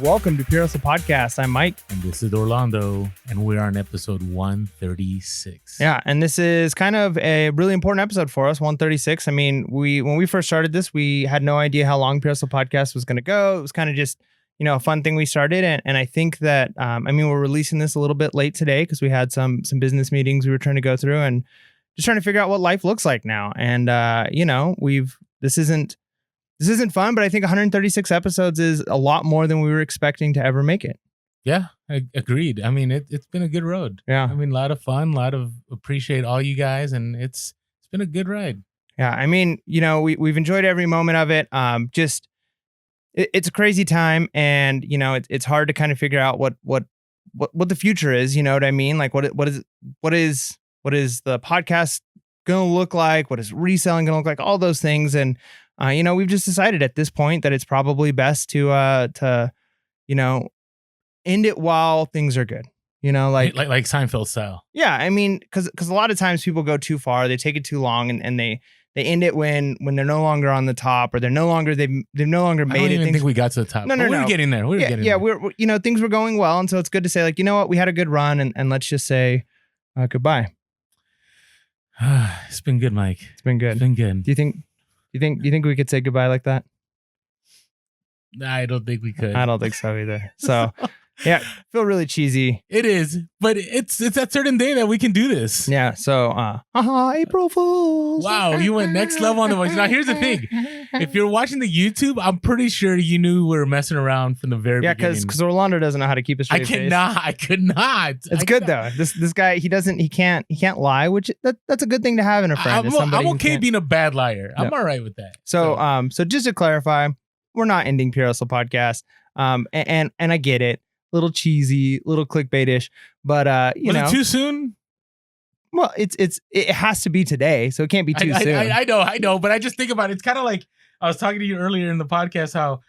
Welcome to PHP Podcast. I'm Mike. And this is Orlando, and we're on episode 136. Yeah, and this is kind of a really important episode for us, 136. I mean, when we first started this, we had no idea how long PHP Podcast was going to go. It was kind of just, a fun thing we started. And I think that, we're releasing this a little bit late today because we had some business meetings we were trying to go through and just trying to figure out what life looks like now. And, this isn't fun, but I think 136 episodes is a lot more than we were expecting to ever make it. Yeah, I agreed. I mean, it's been a good road. Yeah. I mean, a lot of fun, appreciate all you guys, and it's been a good ride. Yeah. I mean, we've enjoyed every moment of it. It's a crazy time, and, it's hard to kind of figure out what the future is. You know what I mean? Like what is the podcast going to look like? What is reselling going to look like? All those things. And, we've just decided at this point that it's probably best to end it while things are good, like Seinfeld style. Yeah. I mean, cause a lot of times people go too far, they take it too long, and they end it when they're no longer on the top, or they've no longer made it. I don't even think we got to the top. No. We're getting there. We're getting there. We're things were going well. And so it's good to say, like, you know what, we had a good run, and let's just say goodbye. It's been good, Mike. It's been good. It's been good. Do you think we could say goodbye like that? I don't think we could. I don't think so either. So, yeah, feel really cheesy. It is, but it's that certain day that we can do this. Yeah. So, April Fools. Wow, you went next level on the voice. Now, here's the thing: if you're watching the YouTube, I'm pretty sure you knew we were messing around from the very beginning. Yeah, because Orlando doesn't know how to keep a straight face. I could not. It's good though. This guy, he can't lie, which that's a good thing to have in a friend. I'm okay being a bad liar. I'm all right with that. So just to clarify, we're not ending PHP Podcast. And I get it. Little cheesy, little clickbaitish, but was it too soon? Well, it has to be today, so it can't be too soon. I know, but I just think about it. It's kind of like I was talking to you earlier in the podcast how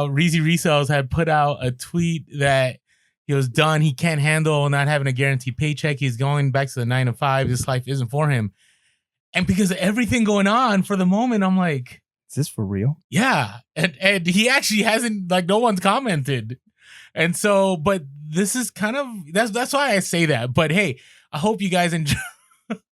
Reezy Resells had put out a tweet that he was done. He can't handle not having a guaranteed paycheck. He's going back to the 9 to 5. This life isn't for him, and because of everything going on for the moment, I'm like, is this for real? Yeah, and he actually hasn't, like, no one's commented. And so, but this is kind of, that's why I say that. But hey, I hope you guys enjoy.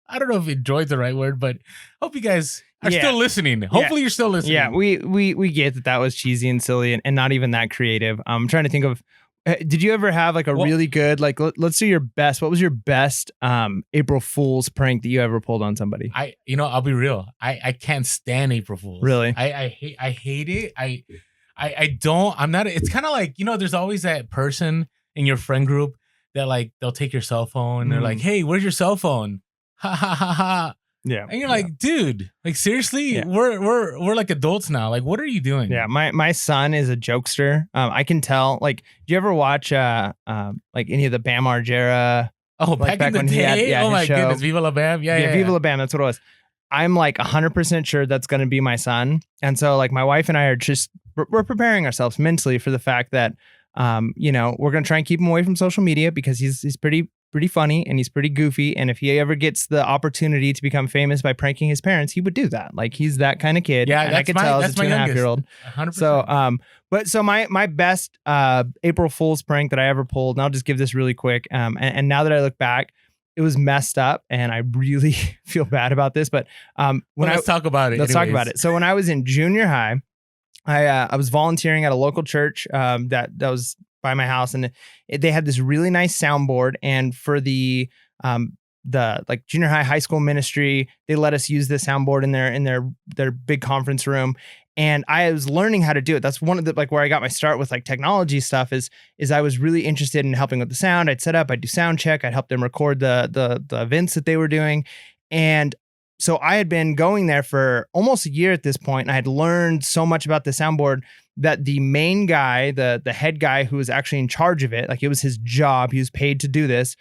I don't know if enjoyed the right word, but I hope you guys are still listening. Hopefully you're still listening. Yeah, we get that was cheesy and silly and not even that creative. I'm trying to think of, did you ever have like a really good, like, let's do your best. What was your best April Fool's prank that you ever pulled on somebody? I'll be real. I can't stand April Fool's. Really? I hate it. I'm not, it's kind of like, there's always that person in your friend group that, like, they'll take your cell phone and they're like, hey, where's your cell phone? Ha ha ha ha. Yeah. And you're like, dude, like, seriously, we're like adults now. Like, what are you doing? Yeah. My son is a jokester. I can tell, like, do you ever watch like any of the Bam Margera? Oh, like back in the day? Oh my goodness. Viva la Bam. Yeah. Viva la Bam. That's what it was. I'm like 100% sure that's going to be my son. And so, like, my wife and I are we're preparing ourselves mentally for the fact that, we're going to try and keep him away from social media because he's pretty funny and he's pretty goofy. And if he ever gets the opportunity to become famous by pranking his parents, he would do that. Like, he's that kind of kid. Yeah, and I could tell as a 2.5-year-old. 100%. So, my best April Fool's prank that I ever pulled, and I'll just give this really quick. And now that I look back, it was messed up, and I really feel bad about this. But let's talk about it. Let's talk about it. So when I was in junior high, I was volunteering at a local church that was by my house, and they had this really nice soundboard. And for the like junior high school ministry, they let us use the soundboard in their big conference room. And I was learning how to do it. That's one of the, like, where I got my start with, like, technology stuff is I was really interested in helping with the sound. I'd set up, I'd do sound check. I'd help them record the events that they were doing. And so I had been going there for almost a year at this point, and I had learned so much about the soundboard that the main guy, the head guy who was actually in charge of it, like, it was his job, he was paid to do this,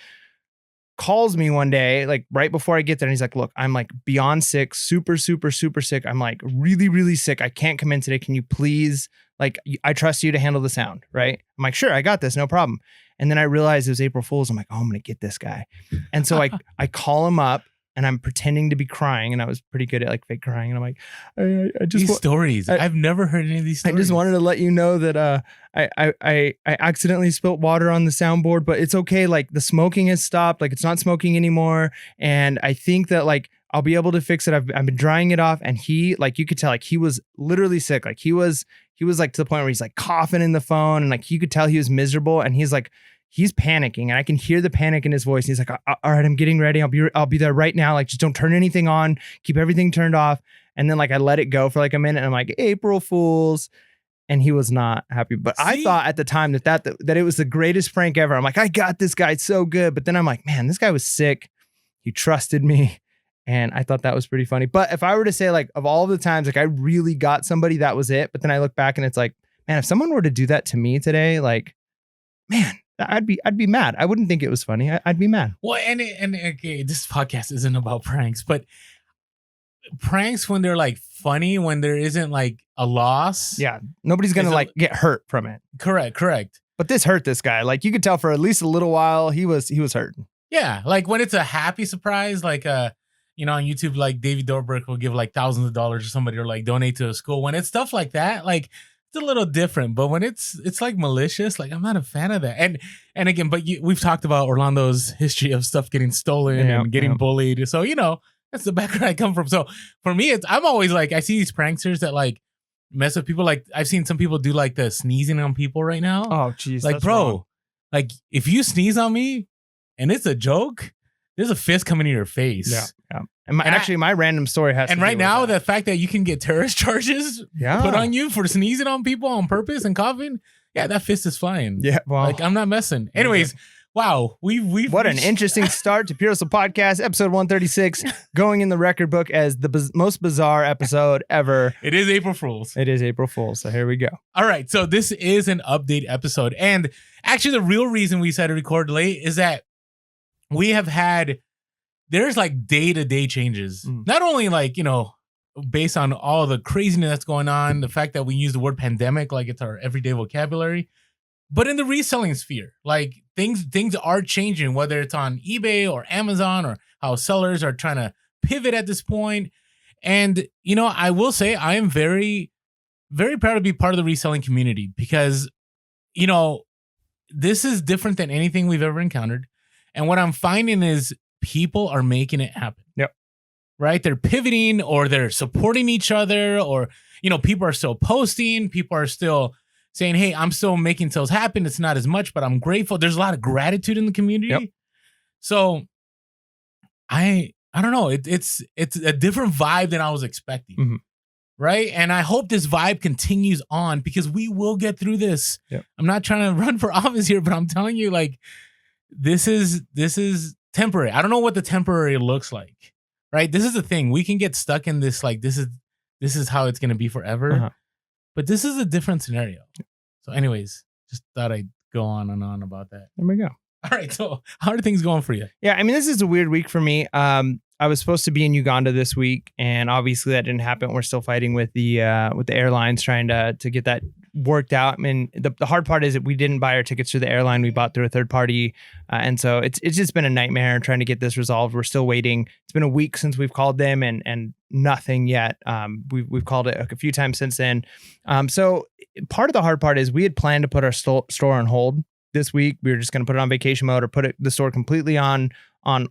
calls me one day, like, right before I get there, and he's like, look, I'm, like, beyond sick, super, super, super sick. I'm, like, really, really sick. I can't come in today. Can you please, like, I trust you to handle the sound, right? I'm like, sure, I got this, no problem. And then I realized it was April Fool's. I'm like, oh, I'm going to get this guy. And so I call him up, and I'm pretending to be crying, and I was pretty good at like fake crying. And I'm like, I just these stories. I've never heard any of these stories. I just wanted to let you know that I accidentally spilt water on the soundboard, but it's okay. Like the smoking has stopped. Like it's not smoking anymore, and I think that like I'll be able to fix it. I've been drying it off, and he, like, you could tell, like he was literally sick. Like he was like to the point where he's like coughing in the phone, and like you could tell he was miserable, and he's panicking, and I can hear the panic in his voice. And he's like, all right, I'm getting ready. I'll be there right now. Like just don't turn anything on. Keep everything turned off. And then like I let it go for like a minute, and I'm like, April Fools. And he was not happy. But I thought at the time that it was the greatest prank ever. I'm like, I got this guy so good. But then I'm like, man, this guy was sick. He trusted me. And I thought that was pretty funny. But if I were to say like of all the times, like I really got somebody, that was it. But then I look back and it's like, man, if someone were to do that to me today, like, man, I'd be mad. I wouldn't think it was funny. I'd be mad. Well, and okay, this podcast isn't about pranks, but pranks when they're like funny, when there isn't like a loss. Yeah. Nobody's going to like get hurt from it. Correct. But this hurt this guy. Like you could tell for at least a little while he was hurting. Yeah. Like when it's a happy surprise, like you know, on YouTube, like Davey Dobrik will give like thousands of dollars to somebody or like donate to a school. When it's stuff like that, like it's a little different. But when it's like malicious, like I'm not a fan of that. And again, but we've talked about Orlando's history of stuff getting stolen and getting bullied. So, you know, that's the background I come from. So for me, I'm always like, I see these pranksters that like mess with people. Like I've seen some people do like the sneezing on people right now. Oh, geez. Like, bro, wrong. Like if you sneeze on me and it's a joke, there's a fist coming in your face. Yeah. And my random story has. And right now, the fact that you can get terrorist charges put on you for sneezing on people on purpose and coughing, yeah, that fist is flying. Yeah, well, like I'm not messing. Anyways, wow, we've what an interesting start to Pure Hustle Podcast, episode 136, going in the record book as the most bizarre episode ever. It is April Fool's. It is April Fool's. So here we go. All right, so this is an update episode, and actually, the real reason we decided to record late is that we have had. There's like day-to-day changes. Not only like, you know, based on all the craziness that's going on, the fact that we use the word pandemic like it's our everyday vocabulary, but in the reselling sphere, like things are changing, whether it's on eBay or Amazon or how sellers are trying to pivot at this point. And, you know, I will say I am very, very proud to be part of the reselling community because, you know, this is different than anything we've ever encountered. And what I'm finding is people are making it happen. Yep. Right? They're pivoting or they're supporting each other or, you know, people are still posting. People are still saying, hey, I'm still making sales happen. It's not as much, but I'm grateful. There's a lot of gratitude in the community. Yep. So I don't know. It's a different vibe than I was expecting. Mm-hmm. Right? And I hope this vibe continues on because we will get through this. Yep. I'm not trying to run for office here, but I'm telling you, like, this is temporary. I don't know what the temporary looks like, right? This is the thing. We can get stuck in this, like, this is how it's going to be forever. Uh-huh. But this is a different scenario. So anyways, just thought I'd go on and on about that. There we go. All right. So how are things going for you? Yeah. I mean, this is a weird week for me. I was supposed to be in Uganda this week, and obviously that didn't happen. We're still fighting with the airlines trying to get that worked out. I mean, the hard part is that we didn't buy our tickets through the airline. We bought through a third party. And so it's just been a nightmare trying to get this resolved. We're still waiting. It's been a week since we've called them and nothing yet. We've called it a few times since then. So part of the hard part is we had planned to put our store on hold this week. We were just going to put it on vacation mode or put the store completely on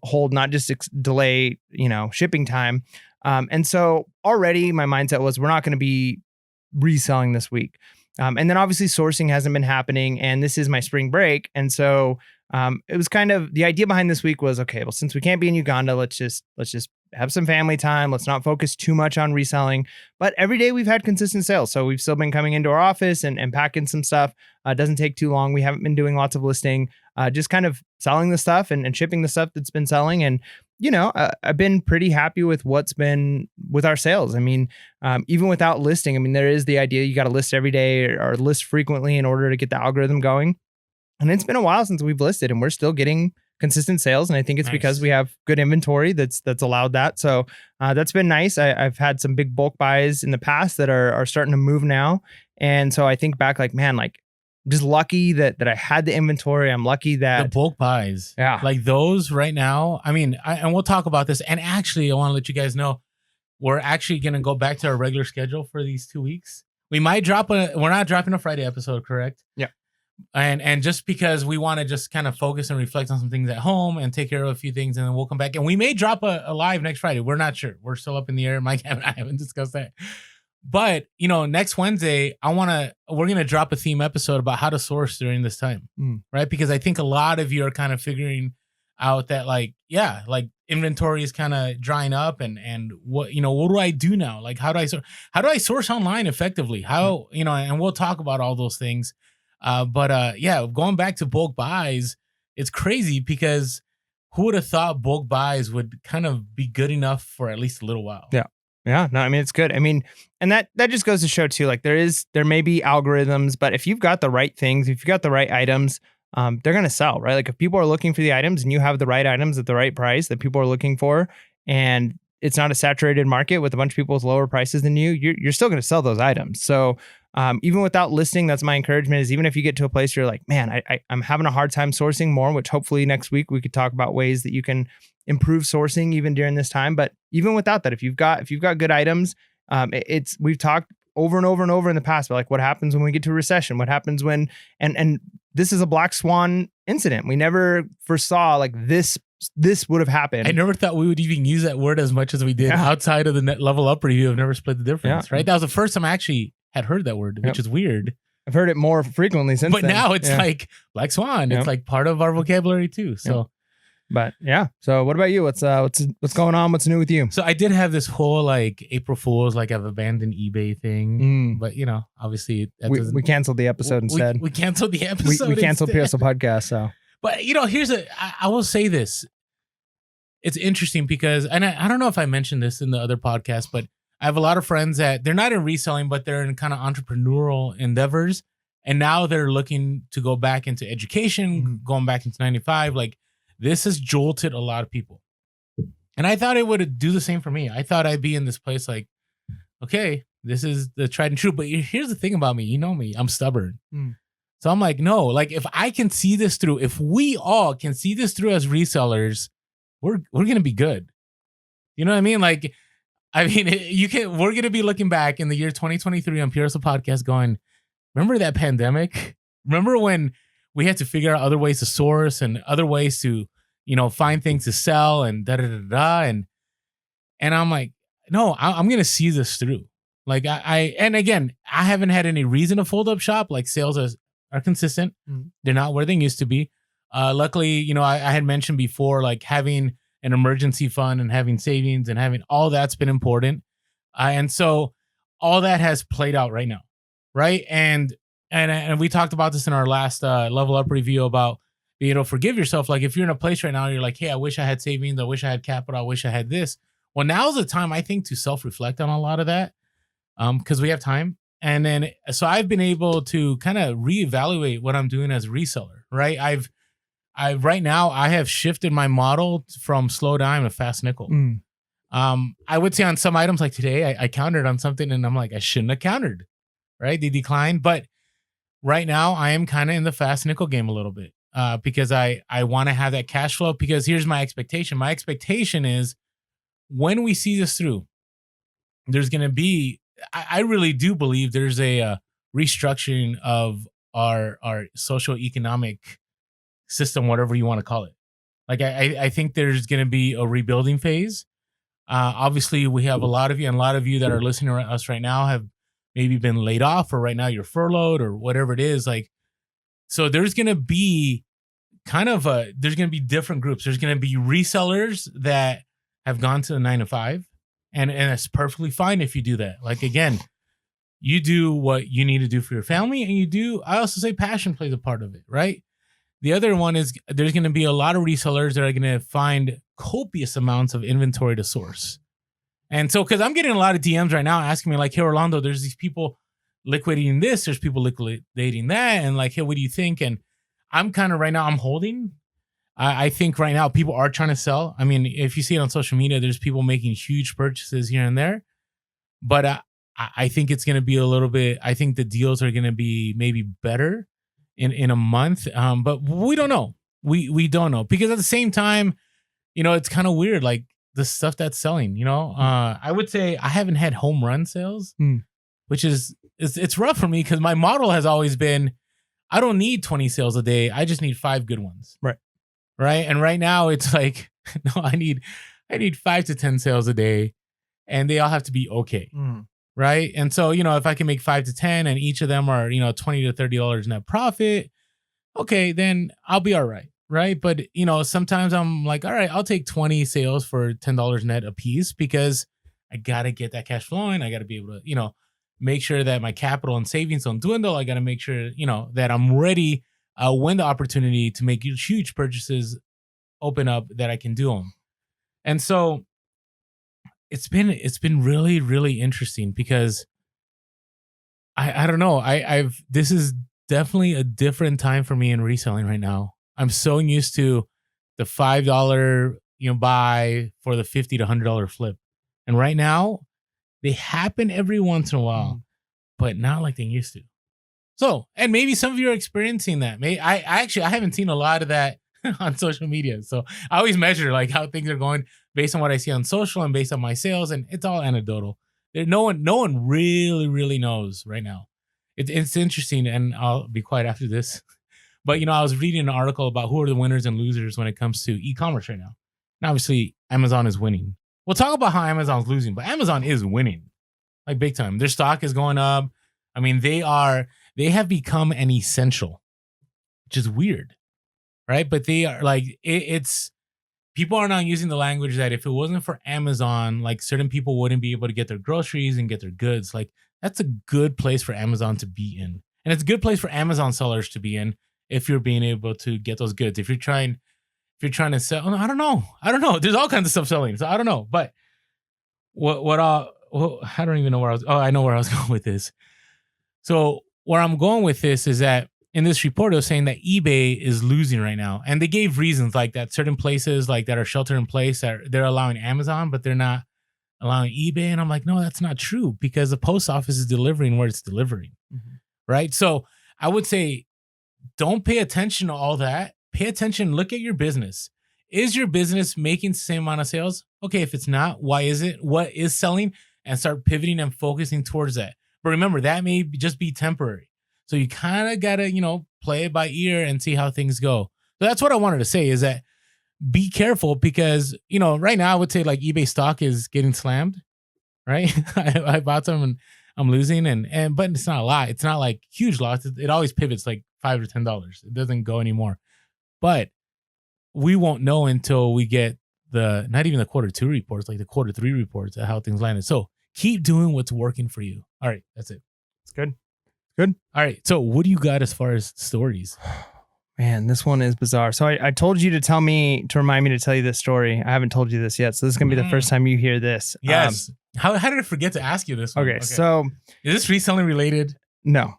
hold, not just delay, shipping time. And so already my mindset was we're not going to be reselling this week. And then obviously sourcing hasn't been happening, and this is my spring break. And so it was kind of the idea behind this week was, okay, well, since we can't be in Uganda, let's just have some family time. Let's not focus too much on reselling. But every day we've had consistent sales. So we've still been coming into our office and packing some stuff. It doesn't take too long. We haven't been doing lots of listing, just kind of selling the stuff and shipping the stuff that's been selling. And, I've been pretty happy with what's been with our sales. I mean, even without listing, I mean, there is the idea you got to list every day or list frequently in order to get the algorithm going. And it's been a while since we've listed, and we're still getting consistent sales. And I think it's because we have good inventory that's allowed that. So that's been nice. I've had some big bulk buys in the past that are starting to move now. And so I think back like, man, like just lucky that I had the inventory. I'm lucky The that bulk buys. Yeah. Like those right now. I mean, and we'll talk about this. And actually, I want to let you guys know, we're actually going to go back to our regular schedule for these 2 weeks. We might we're not dropping a Friday episode, correct? Yeah. And just because we want to just kind of focus and reflect on some things at home and take care of a few things, and then we'll come back. And we may drop a live next Friday. We're not sure. We're still up in the air. Mike and I haven't discussed that. But, next Wednesday, we're going to drop a theme episode about how to source during this time, right? Because I think a lot of you are kind of figuring out that like inventory is kind of drying up and what do I do now? Like, how do I source online effectively? And we'll talk about all those things. Going back to bulk buys, it's crazy because who would have thought bulk buys would kind of be good enough for at least a little while? Yeah. Yeah. No, I mean, it's good. I mean, and that just goes to show too, like there may be algorithms, but if you've got the right things, if you've got the right items, they're going to sell, right? Like if people are looking for the items and you have the right items at the right price that people are looking for, and it's not a saturated market with a bunch of people with lower prices than you're still going to sell those items. So even without listing, that's my encouragement, is even if you get to a place where you're like, man, I'm having a hard time sourcing more, which hopefully next week we could talk about ways that you can improve sourcing even during this time. But even without that, if you've got good items, we've talked over and over and over in the past about like what happens when we get to a recession, what happens when, and this is a black swan incident. We never foresaw like this would have happened. I never thought we would even use that word as much as we did outside of the net level up review. I've never split the difference, right? That was the first time I actually had heard that word, which is weird. I've heard it more frequently since then. But now it's like black swan. It's like part of our vocabulary too. So, but yeah. So what about you? What's going on? What's new with you? So I did have this whole like April Fool's, like I've abandoned eBay thing, but obviously we canceled the episode instead. We canceled the episode. We canceled PSL podcast. So, but I will say this. It's interesting because, and I don't know if I mentioned this in the other podcast, but I have a lot of friends that they're not in reselling, but they're in kind of entrepreneurial endeavors. And now they're looking to go back into education, going back into 95. Like this has jolted a lot of people. And I thought it would do the same for me. I thought I'd be in this place like, okay, this is the tried and true. But here's the thing about me. You know me, I'm stubborn. So I'm like, no, like if I can see this through, if we all can see this through as resellers, we're going to be good. You know what I mean? Like, we're going to be looking back in the year 2023 on PHP podcast going, remember that pandemic? Remember when we had to figure out other ways to source and other ways to, find things to sell and and I'm like, no, I'm going to see this through. Like and again, I haven't had any reason to fold up shop. Like sales are consistent. They're not where they used to be. Luckily, I had mentioned before, like having an emergency fund and having savings and having all that's been important. And so all that has played out right now. Right. And we talked about this in our last level up review about being able to forgive yourself. Like if you're in a place right now, you're like, hey, I wish I had savings. I wish I had capital. I wish I had this. Well, now's the time, I think, to self-reflect on a lot of that because we have time. And then so I've been able to kind of reevaluate what I'm doing as a reseller. Right. Right now I have shifted my model from slow dime to fast nickel. I would say on some items like today, I countered on something and I'm like, I shouldn't have countered, right? They declined. But right now I am kind of in the fast nickel game a little bit because I want to have that cash flow because here's my expectation. My expectation is when we see this through, there's going to be, I really do believe there's a restructuring of our social economic system, whatever you want to call it. Like I think there's going to be a rebuilding phase. Obviously, we have a lot of you, and a lot of you that are listening to us right now have maybe been laid off, or right now you're furloughed, or whatever it is. Like, so there's going to be there's going to be different groups. There's going to be resellers that have gone to the 9 to 5, and it's perfectly fine if you do that. Like again, you do what you need to do for your family, and I also say passion plays a part of it, right? The other one is there's going to be a lot of resellers that are going to find copious amounts of inventory to source. And so, because I'm getting a lot of DMs right now asking me like, hey, Orlando, there's these people liquidating this, there's people liquidating that. And like, hey, what do you think? And I'm kind of right now, I'm holding. I think right now people are trying to sell. I mean, if you see it on social media, there's people making huge purchases here and there. But I think it's going to be a little bit, I think the deals are going to be maybe better in a month. But we don't know. We don't know, because at the same time, it's kind of weird. Like the stuff that's selling, I would say I haven't had home run sales, which it's rough for me, because my model has always been, I don't need 20 sales a day. I just need 5 good ones. Right. Right. And right now it's like, no, I need 5 to 10 sales a day, and they all have to be okay. Right. And so, if I can make 5 to 10 and each of them are, $20 to $30 net profit, okay, then I'll be all right. Right. But, sometimes I'm like, all right, I'll take 20 sales for $10 net a piece, because I got to get that cash flowing. I got to be able to, make sure that my capital and savings don't dwindle. I got to make sure, that I'm ready when the opportunity to make huge purchases open up, that I can do them. And so it's been really, really interesting, because I don't know. This is definitely a different time for me in reselling right now. I'm so used to the $5, buy for the $50 to $100 flip. And right now they happen every once in a while, but not like they used to. So, and maybe some of you are experiencing that. I haven't seen a lot of that on social media. So I always measure like how things are going based on what I see on social and based on my sales, and it's all anecdotal. No one really, really knows right now. It's interesting, and I'll be quiet after this. But I was reading an article about who are the winners and losers when it comes to e-commerce right now. And obviously, Amazon is winning. We'll talk about how Amazon's losing, but Amazon is winning, like big time. Their stock is going up. I mean, they have become an essential, which is weird, right? But they are like, it's people are now using the language that if it wasn't for Amazon, like certain people wouldn't be able to get their groceries and get their goods. Like that's a good place for Amazon to be in. And it's a good place for Amazon sellers to be in if you're being able to get those goods. If you're trying to sell, I don't know. There's all kinds of stuff selling. So I don't know. But I don't even know where I was. Oh, I know where I was going with this. So where I'm going with this is that in this report, it was saying that eBay is losing right now. And they gave reasons like that certain places like that are shelter in place, they're allowing Amazon, but they're not allowing eBay. And I'm like, no, that's not true, because the post office is delivering where it's delivering. Mm-hmm. Right. So I would say, don't pay attention to all that. Pay attention. Look at your business. Is your business making the same amount of sales? Okay. If it's not, why is it? What is selling? And start pivoting and focusing towards that. But remember, that may just be temporary. So you kind of got to, play it by ear and see how things go. So that's what I wanted to say, is that be careful, because, right now I would say like eBay stock is getting slammed, right? I bought some and I'm losing, but it's not a lot. It's not like huge loss. It always pivots like $5 or $10. It doesn't go anymore. But we won't know until we get not even the quarter 2 reports, like the quarter 3 reports of how things landed. So keep doing what's working for you. All right. That's it. It's good. All right. So what do you got as far as stories? Man, this one is bizarre. So I told you to remind me to tell you this story. I haven't told you this yet. So this is going to be the first time you hear this. Yes. How did I forget to ask you this one? Okay. So is this reselling related? No.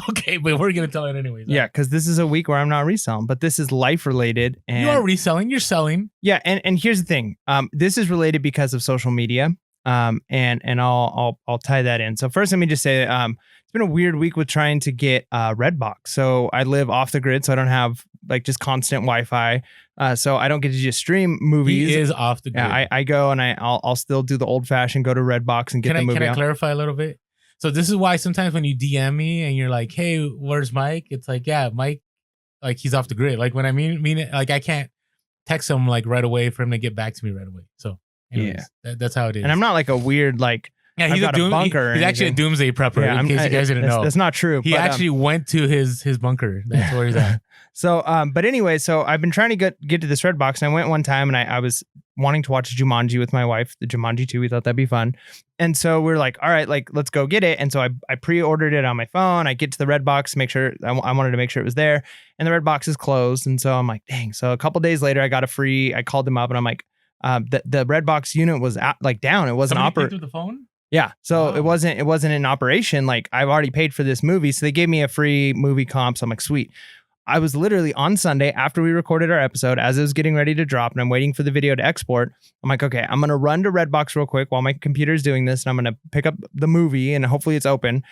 Okay, but we're going to tell it anyways. Yeah, because this is a week where I'm not reselling, but this is life related. And you are reselling. You're selling. Yeah. And here's the thing. This is related because of social media. And I'll tie that in. So first, let me just say, it's been a weird week with trying to get Redbox. So I live off the grid, so I don't have like just constant Wi-Fi. So I don't get to just stream movies. He is off the grid. Yeah, I go and I'll still do the old fashioned, go to Redbox and get the movie. Can I clarify a little bit? So this is why sometimes when you DM me and you're like, "Hey, where's Mike?" It's like, yeah, Mike, like he's off the grid. Like when I mean it, like I can't text him like right away for him to get back to me right away. So anyways, that's how it is. And I'm not like a weird like. Yeah, he's a bunker. He's actually a doomsday prepper. Yeah, in case you guys didn't know, that's not true. He actually went to his bunker. That's where he's at. So, but anyway, so I've been trying to get to this Redbox, and I went one time, and I was wanting to watch Jumanji with my wife, the Jumanji 2. We thought that'd be fun, and so we're like, all right, like let's go get it. And so I pre-ordered it on my phone. I get to the Redbox, make sure I wanted to make sure it was there, and the Redbox is closed. And so I'm like, dang. So a couple days later, I called them up, and I'm like, the Redbox unit was down. It wasn't operating through the phone. Yeah. So it wasn't in operation. Like I've already paid for this movie. So they gave me a free movie comp. So I'm like, sweet. I was literally on Sunday after we recorded our episode, as it was getting ready to drop and I'm waiting for the video to export. I'm like, okay, I'm going to run to Redbox real quick while my computer is doing this. And I'm going to pick up the movie and hopefully it's open.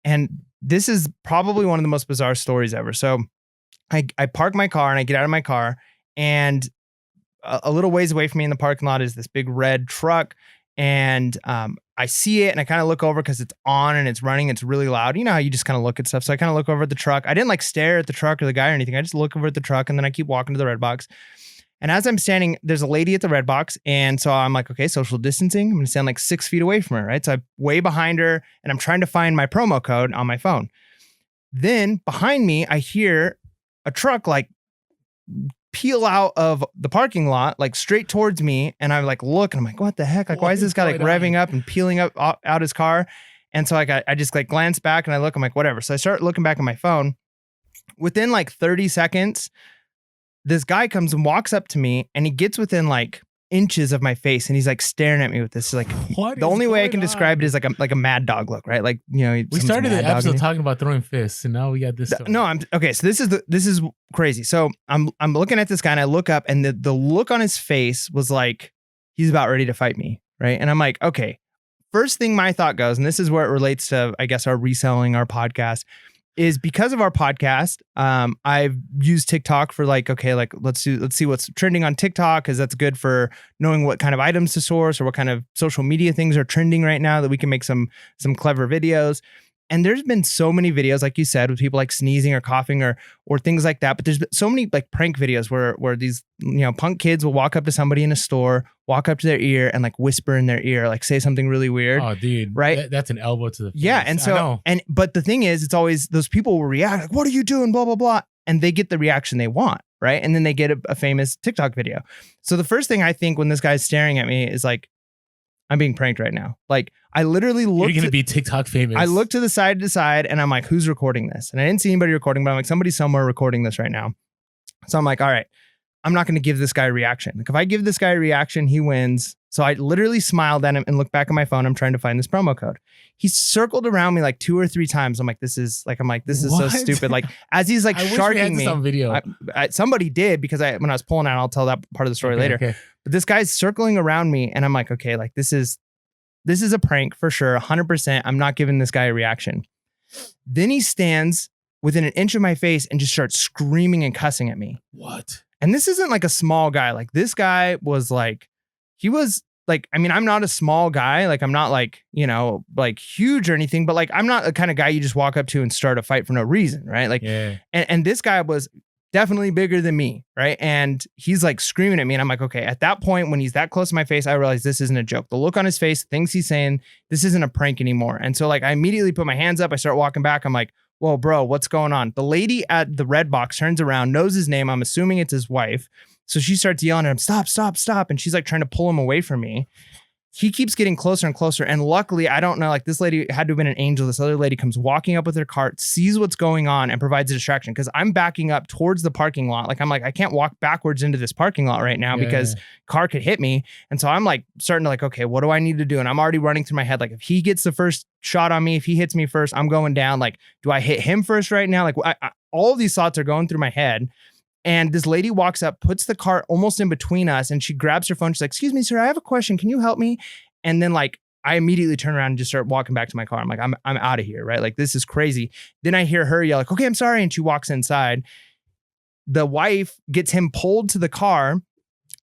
And this is probably one of the most bizarre stories ever. So I park my car and I get out of my car, and a little ways away from me in the parking lot is this big red truck. And I see it and I kind of look over because it's on and it's running. It's really loud. You know how you just kind of look at stuff. So I kind of look over at the truck. I didn't like stare at the truck or the guy or anything. I just look over at the truck and then I keep walking to the red box. And as I'm standing, there's a lady at the red box. And so I'm like, okay, social distancing. I'm going to stand like 6 feet away from her, right? So I'm way behind her and I'm trying to find my promo code on my phone. Then behind me, I hear a truck like peel out of the parking lot, like straight towards me. And I like look and I'm like, what the heck? Like, why is this guy like revving up and peeling up out his car? And so like, I just like glance back and I look, I'm like, whatever. So I start looking back at my phone. Within like 30 seconds, this guy comes and walks up to me and he gets within like inches of my face and he's like staring at me with this like the only way I can describe it is like a mad dog look, right? Like, you know, we started the episode talking about throwing fists and now we got this. No, I'm okay. So this is crazy. So I'm looking at this guy and I look up and the look on his face was like he's about ready to fight me, right? And I'm like, okay. First thing my thought goes, and this is where it relates to, I guess, our reselling, our podcast, is because of our podcast. I've used TikTok for like, okay, like let's see what's trending on TikTok, because that's good for knowing what kind of items to source or what kind of social media things are trending right now that we can make some clever videos. And there's been so many videos, like you said, with people like sneezing or coughing or things like that. But there's been so many like prank videos where these, you know, punk kids will walk up to somebody in a store, walk up to their ear and like whisper in their ear, like say something really weird. Oh, dude. Right? That's an elbow to the face. Yeah. And so, but the thing is, it's always those people will react like, what are you doing? Blah, blah, blah. And they get the reaction they want. Right. And then they get a famous TikTok video. So the first thing I think when this guy's staring at me is like, I'm being pranked right now. Like I literally looked. You're going to be TikTok famous. I looked to the side and I'm like, who's recording this? And I didn't see anybody recording, but I'm like, somebody's somewhere recording this right now. So I'm like, all right, I'm not going to give this guy a reaction. Like if I give this guy a reaction, he wins. So I literally smiled at him and looked back at my phone. I'm trying to find this promo code. He circled around me like 2 or 3 times. I'm like, this is so stupid. Like as he's like sharking me. Some video. Somebody did, because when I was pulling out, I'll tell that part of the story later. Okay. But this guy's circling around me and I'm like, okay, like this is a prank for sure. 100%. I'm not giving this guy a reaction. Then he stands within an inch of my face and just starts screaming and cussing at me. What? And this isn't like a small guy. Like this guy was like, he was like, I mean, I'm not a small guy. Like I'm not like, you know, like huge or anything, but like, I'm not the kind of guy you just walk up to and start a fight for no reason. Right. Like, yeah. And this guy was definitely bigger than me. Right. And he's like screaming at me. And I'm like, okay, at that point, when he's that close to my face, I realize this isn't a joke. The look on his face, things he's saying, this isn't a prank anymore. And so like, I immediately put my hands up. I start walking back. I'm like, whoa, bro, what's going on? The lady at the red box turns around, knows his name. I'm assuming it's his wife. So she starts yelling at him, stop, stop, stop. And she's like trying to pull him away from me. He keeps getting closer and closer. And luckily, I don't know, like this lady had to have been an angel. This other lady comes walking up with her cart, sees what's going on and provides a distraction, because I'm backing up towards the parking lot. Like I'm like, I can't walk backwards into this parking lot right now because car could hit me. And so I'm like starting to like, okay, what do I need to do? And I'm already running through my head. Like if he gets the first shot on me, if he hits me first, I'm going down. Like, do I hit him first right now? Like all of these thoughts are going through my head. And this lady walks up, puts the cart almost in between us, and she grabs her phone. She's like, excuse me, sir, I have a question. Can you help me? And then like, I immediately turn around and just start walking back to my car. I'm like, I'm out of here, right? Like, this is crazy. Then I hear her yell like, okay, I'm sorry. And she walks inside. The wife gets him pulled to the car.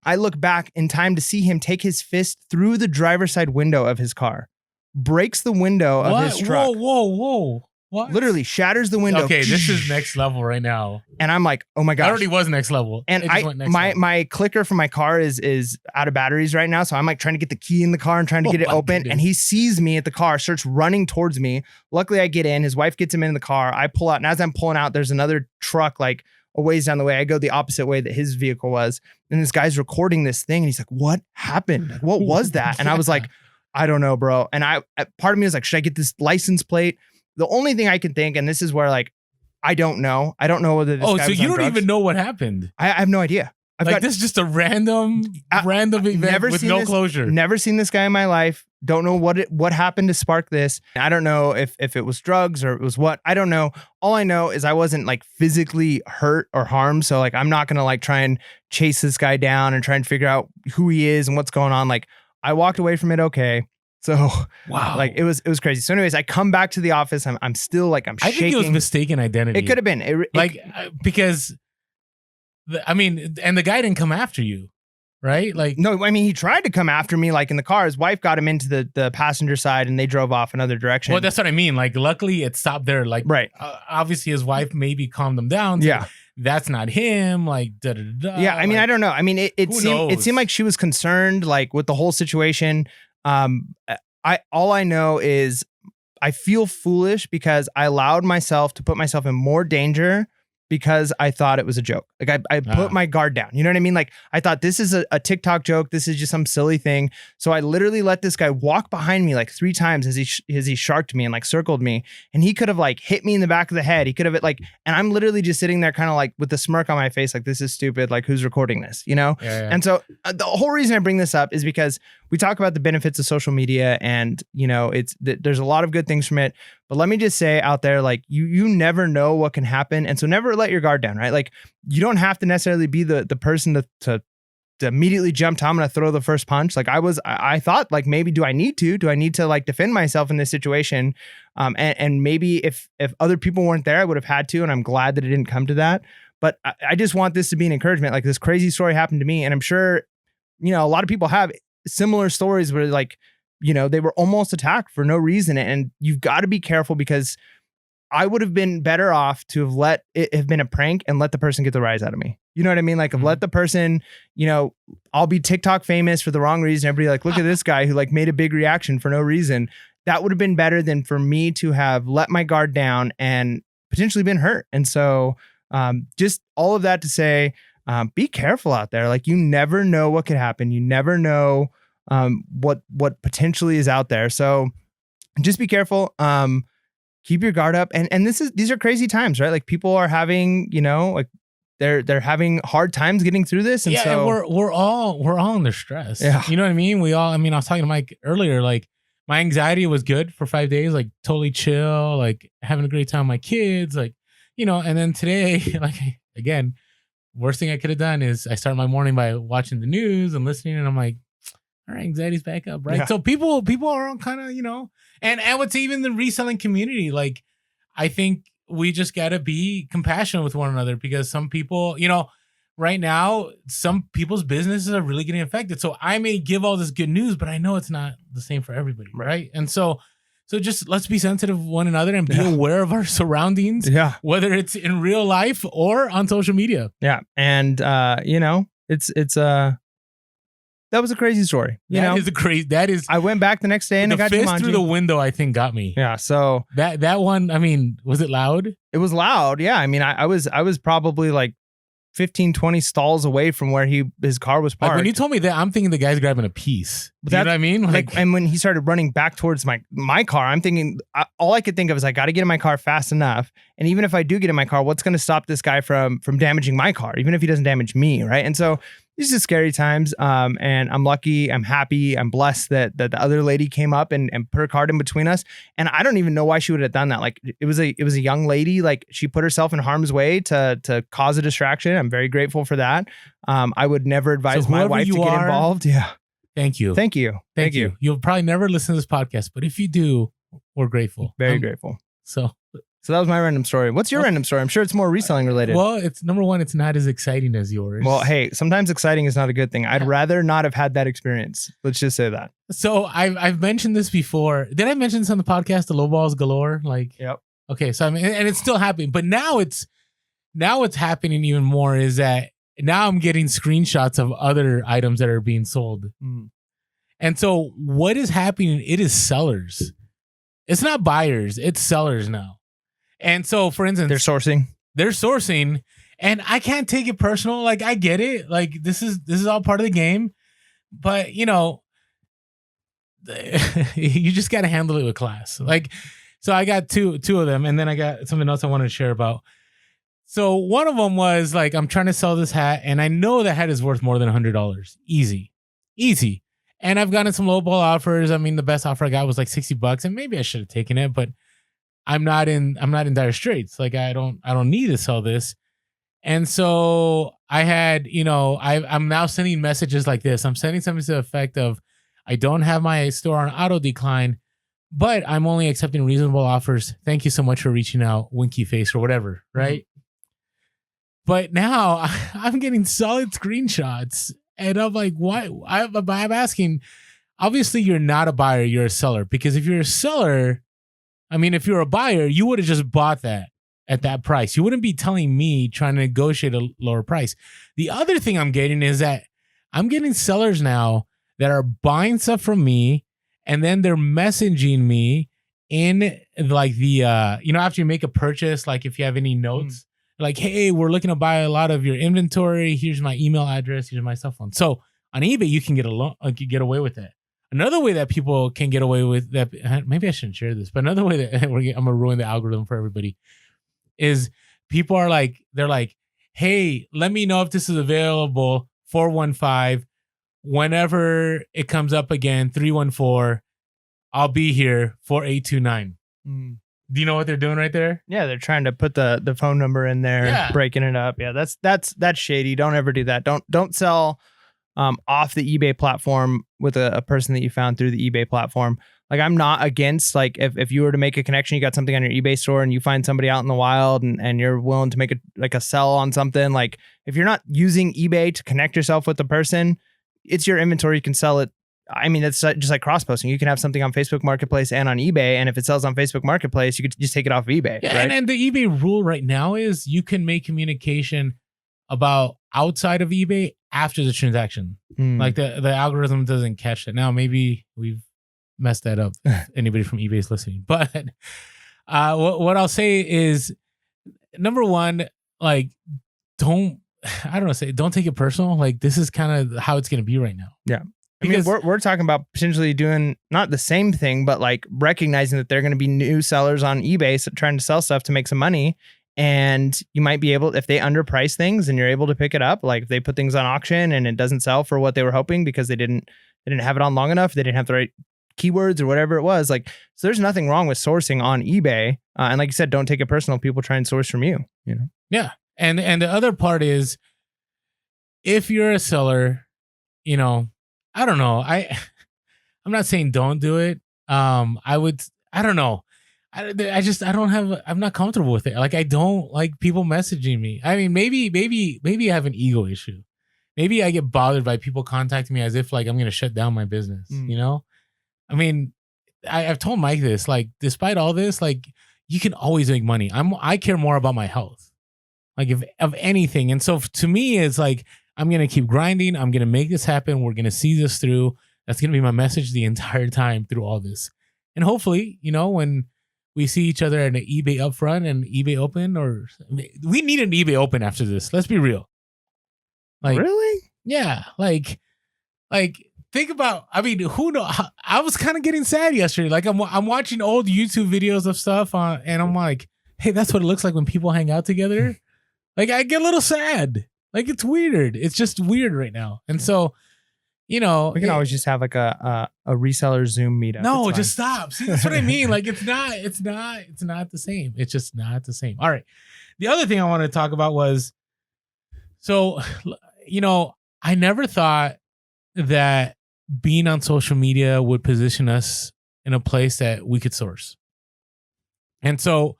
I look back in time to see him take his fist through the driver's side window of his car, breaks the window of his truck. Whoa. What? Literally shatters the window. Okay, this is next level right now. And I'm like, oh my gosh. It already was next level. And my clicker for my car is out of batteries right now. So I'm like trying to get the key in the car and trying to get it open. Goodness. And he sees me at the car, starts running towards me. Luckily I get in, his wife gets him in the car. I pull out, and as I'm pulling out, there's another truck like a ways down the way. I go the opposite way that his vehicle was. And this guy's recording this thing and he's like, what happened? Like, what was that? And I was like, I don't know, bro. And part of me was like, should I get this license plate? The only thing I can think, and this is where like, I don't know whether this guy was so you on don't drugs. Even know what happened. I have no idea. This is just a random event with no closure. Never seen this guy in my life. Don't know what happened to spark this. I don't know if it was drugs or it was what. I don't know. All I know is I wasn't like physically hurt or harmed. So like, I'm not going to like try and chase this guy down and try and figure out who he is and what's going on. Like I walked away from it okay. So Wow. like it was crazy. So anyways, I come back to the office. I'm still like, I'm shaking. I think it was mistaken identity. It could have been. Because and the guy didn't come after you, right? Like, no, I mean, he tried to come after me, like in the car. His wife got him into the passenger side and they drove off another direction. well, that's what I mean. Like, luckily it stopped there. Like, right. Obviously his wife maybe calmed him down. So yeah. That's not him. Like, da da da. Yeah. I mean, like, I don't know. I mean, it seemed like she was concerned, like with the whole situation. All I know is I feel foolish because I allowed myself to put myself in more danger because I thought it was a joke. Like I put my guard down. You know what I mean? Like I thought this is a TikTok joke. This is just some silly thing. So I literally let this guy walk behind me like 3 times as he sharked me and like circled me. And he could have like hit me in the back of the head. He could have like, and I'm literally just sitting there kind of like with the smirk on my face, like this is stupid. Like who's recording this? You know? Yeah. And so the whole reason I bring this up is because we talk about the benefits of social media and, you know, there's a lot of good things from it. But let me just say out there, like you never know what can happen. And so never let your guard down, right? Like you don't have to necessarily be the person to immediately jump to, I'm going to throw the first punch. Like I thought like, maybe do I need to like defend myself in this situation? And maybe if other people weren't there, I would have had to, and I'm glad that it didn't come to that. But I just want this to be an encouragement. Like this crazy story happened to me. And I'm sure, you know, a lot of people have similar stories where like, you know, they were almost attacked for no reason. And you've got to be careful because I would have been better off to have let it have been a prank and let the person get the rise out of me. You know what I mean? Like, let the person, you know, I'll be TikTok famous for the wrong reason. Everybody like, look at this guy who like made a big reaction for no reason. That would have been better than for me to have let my guard down and potentially been hurt. And so just all of that to say, be careful out there. Like you never know what could happen. You never know what potentially is out there. So just be careful. Keep your guard up. And these are crazy times, right? Like people are having, you know, like they're having hard times getting through this. And so and we're all under stress. Yeah. You know what I mean? I was talking to Mike earlier, like my anxiety was good for 5 days, like totally chill, like having a great time with my kids, like, you know, and then today, like again, worst thing I could have done is I start my morning by watching the news and listening, and I'm like, all right, anxiety's back up, right? Yeah. So people are on kind of, you know, and what's even the reselling community, like I think we just got to be compassionate with one another because some people, you know, right now, some people's businesses are really getting affected. So I may give all this good news, but I know it's not the same for everybody, right? And so just let's be sensitive of one another and be aware of our surroundings, whether it's in real life or on social media. Yeah. And, you know, that was a crazy story. I went back the next day and I got the fist through the window, I think got me. Yeah. So that one, I mean, was it loud? It was loud. Yeah. I mean, I was probably like 15, 20 stalls away from where his car was parked. Like when you told me that, I'm thinking the guy's grabbing a piece. You know what I mean? Like, and when he started running back towards my car, I'm thinking, all I could think of is I got to get in my car fast enough. And even if I do get in my car, what's going to stop this guy from damaging my car, even if he doesn't damage me, right? And so these are scary times. And I'm lucky, I'm happy, I'm blessed that the other lady came up and put her card in between us. And I don't even know why she would have done that. Like it was a young lady, like she put herself in harm's way to cause a distraction. I'm very grateful for that. I would never advise my wife to get involved. Yeah. Thank you. Thank you. Thank you. You'll probably never listen to this podcast, but if you do, we're grateful. Very grateful. So that was my random story. What's your random story? I'm sure it's more reselling related. Well, it's number one, it's not as exciting as yours. Well, hey, sometimes exciting is not a good thing. I'd rather not have had that experience. Let's just say that. So I've mentioned this before. Did I mention this on the podcast? The low balls galore? Like, yep. Okay. So I mean, and it's still happening, but now it's happening even more is that now I'm getting screenshots of other items that are being sold. Mm. And so what is happening? It is sellers. It's not buyers. It's sellers now. And so, for instance, they're sourcing, and I can't take it personal. Like, I get it. Like, this is all part of the game, but you know, you just got to handle it with class. Like, so I got two of them, and then I got something else I wanted to share about. So one of them was like, I'm trying to sell this hat, and I know the hat is worth more than $100. Easy. And I've gotten some lowball offers. I mean, the best offer I got was like $60, and maybe I should have taken it, but I'm not in dire straits. Like I don't need to sell this. And so I had, you know, I'm now sending messages like this. I'm sending something to the effect of, I don't have my store on auto decline, but I'm only accepting reasonable offers. Thank you so much for reaching out, winky face or whatever, right? Mm-hmm. But now I'm getting solid screenshots, and I'm like, what? I'm asking, obviously you're not a buyer, you're a seller. Because if you're a seller, I mean, if you're a buyer, you would have just bought that at that price. You wouldn't be telling me trying to negotiate a lower price. The other thing I'm getting is that I'm getting sellers now that are buying stuff from me, and then they're messaging me in like the, after you make a purchase, like if you have any notes, like, hey, we're looking to buy a lot of your inventory. Here's my email address. Here's my cell phone. So on eBay, you can get away with that. Another way that people can get away with that, maybe I shouldn't share this, but another way that I'm going to ruin the algorithm for everybody is people are like, they're like, hey, let me know if this is available, 415. Whenever it comes up again, 314, I'll be here, 4829. Do you know what they're doing right there? Yeah, they're trying to put the phone number in there, breaking it up. Yeah, that's shady. Don't ever do that. Don't sell off the eBay platform with a person that you found through the eBay platform. Like, I'm not against, like, if you were to make a connection, you got something on your eBay store and you find somebody out in the wild and you're willing to make a sell on something. Like, if you're not using eBay to connect yourself with the person, it's your inventory. You can sell it. I mean, it's just like cross-posting. You can have something on Facebook Marketplace and on eBay, and if it sells on Facebook Marketplace, you could just take it off of eBay. Yeah, right? and the eBay rule right now is you can make communication about outside of eBay after the transaction. Like the algorithm doesn't catch it. Now, maybe we've messed that up. Anybody from eBay is listening. But what I'll say is, number one, like, don't take it personal. Like, this is kind of how it's going to be right now. Yeah. Because we're talking about potentially doing not the same thing, but like recognizing that there are going to be new sellers on eBay trying to sell stuff to make some money. And you might be able, if they underprice things and you're able to pick it up, like if they put things on auction and it doesn't sell for what they were hoping because they didn't have it on long enough, they didn't have the right keywords or whatever it was. Like, so there's nothing wrong with sourcing on eBay. And like you said, don't take it personal. People try and source from you, you know? Yeah. And the other part is, if you're a seller, you know, I don't know. I'm not saying don't do it. I don't know. I'm not comfortable with it. Like, I don't like people messaging me. I mean, maybe I have an ego issue. Maybe I get bothered by people contacting me as if like I'm going to shut down my business, you know? I mean, I've told Mike this, like, despite all this, like, you can always make money. I care more about my health, like, if of anything. And so to me, it's like, I'm going to keep grinding. I'm going to make this happen. We're going to see this through. That's going to be my message the entire time through all this. And hopefully, you know, when we see each other at an eBay upfront and eBay open, or we need an eBay open after this. Let's be real. Like, really? Yeah. Like think about, I mean, who knows? I was kind of getting sad yesterday. Like, I'm watching old YouTube videos of stuff and I'm like, hey, that's what it looks like when people hang out together. Like, I get a little sad. Like, it's weird. It's just weird right now. And so, you know, we can always just have like a reseller Zoom meetup. No, just stop. See, that's what I mean. Like, it's not the same. It's just not the same. All right. The other thing I wanted to talk about was, so, you know, I never thought that being on social media would position us in a place that we could source. And so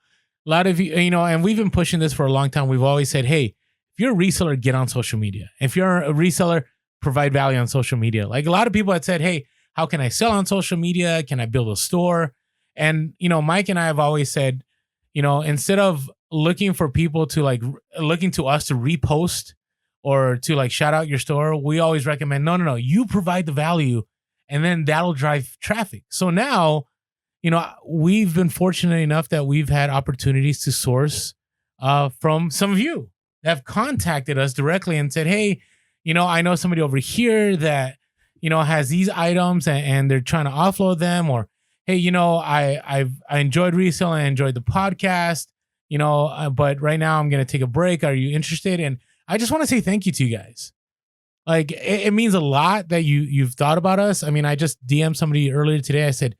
a lot of you know, and we've been pushing this for a long time. We've always said, hey, if you're a reseller, get on social media. If you're a reseller, provide value on social media. Like, a lot of people had said, hey, how can I sell on social media? Can I build a store? And, you know, Mike and I have always said, you know, instead of looking for people to looking to us to repost or to like shout out your store, we always recommend, no, you provide the value and then that'll drive traffic. So now, you know, we've been fortunate enough that we've had opportunities to source from some of you that have contacted us directly and said, hey, you know, I know somebody over here that, you know, has these items and they're trying to offload them, or, hey, you know, I enjoyed reselling, I enjoyed the podcast, you know, but right now I'm going to take a break. Are you interested? And I just want to say thank you to you guys. Like, it means a lot that you've thought about us. I mean, I just DM'd somebody earlier today. I said,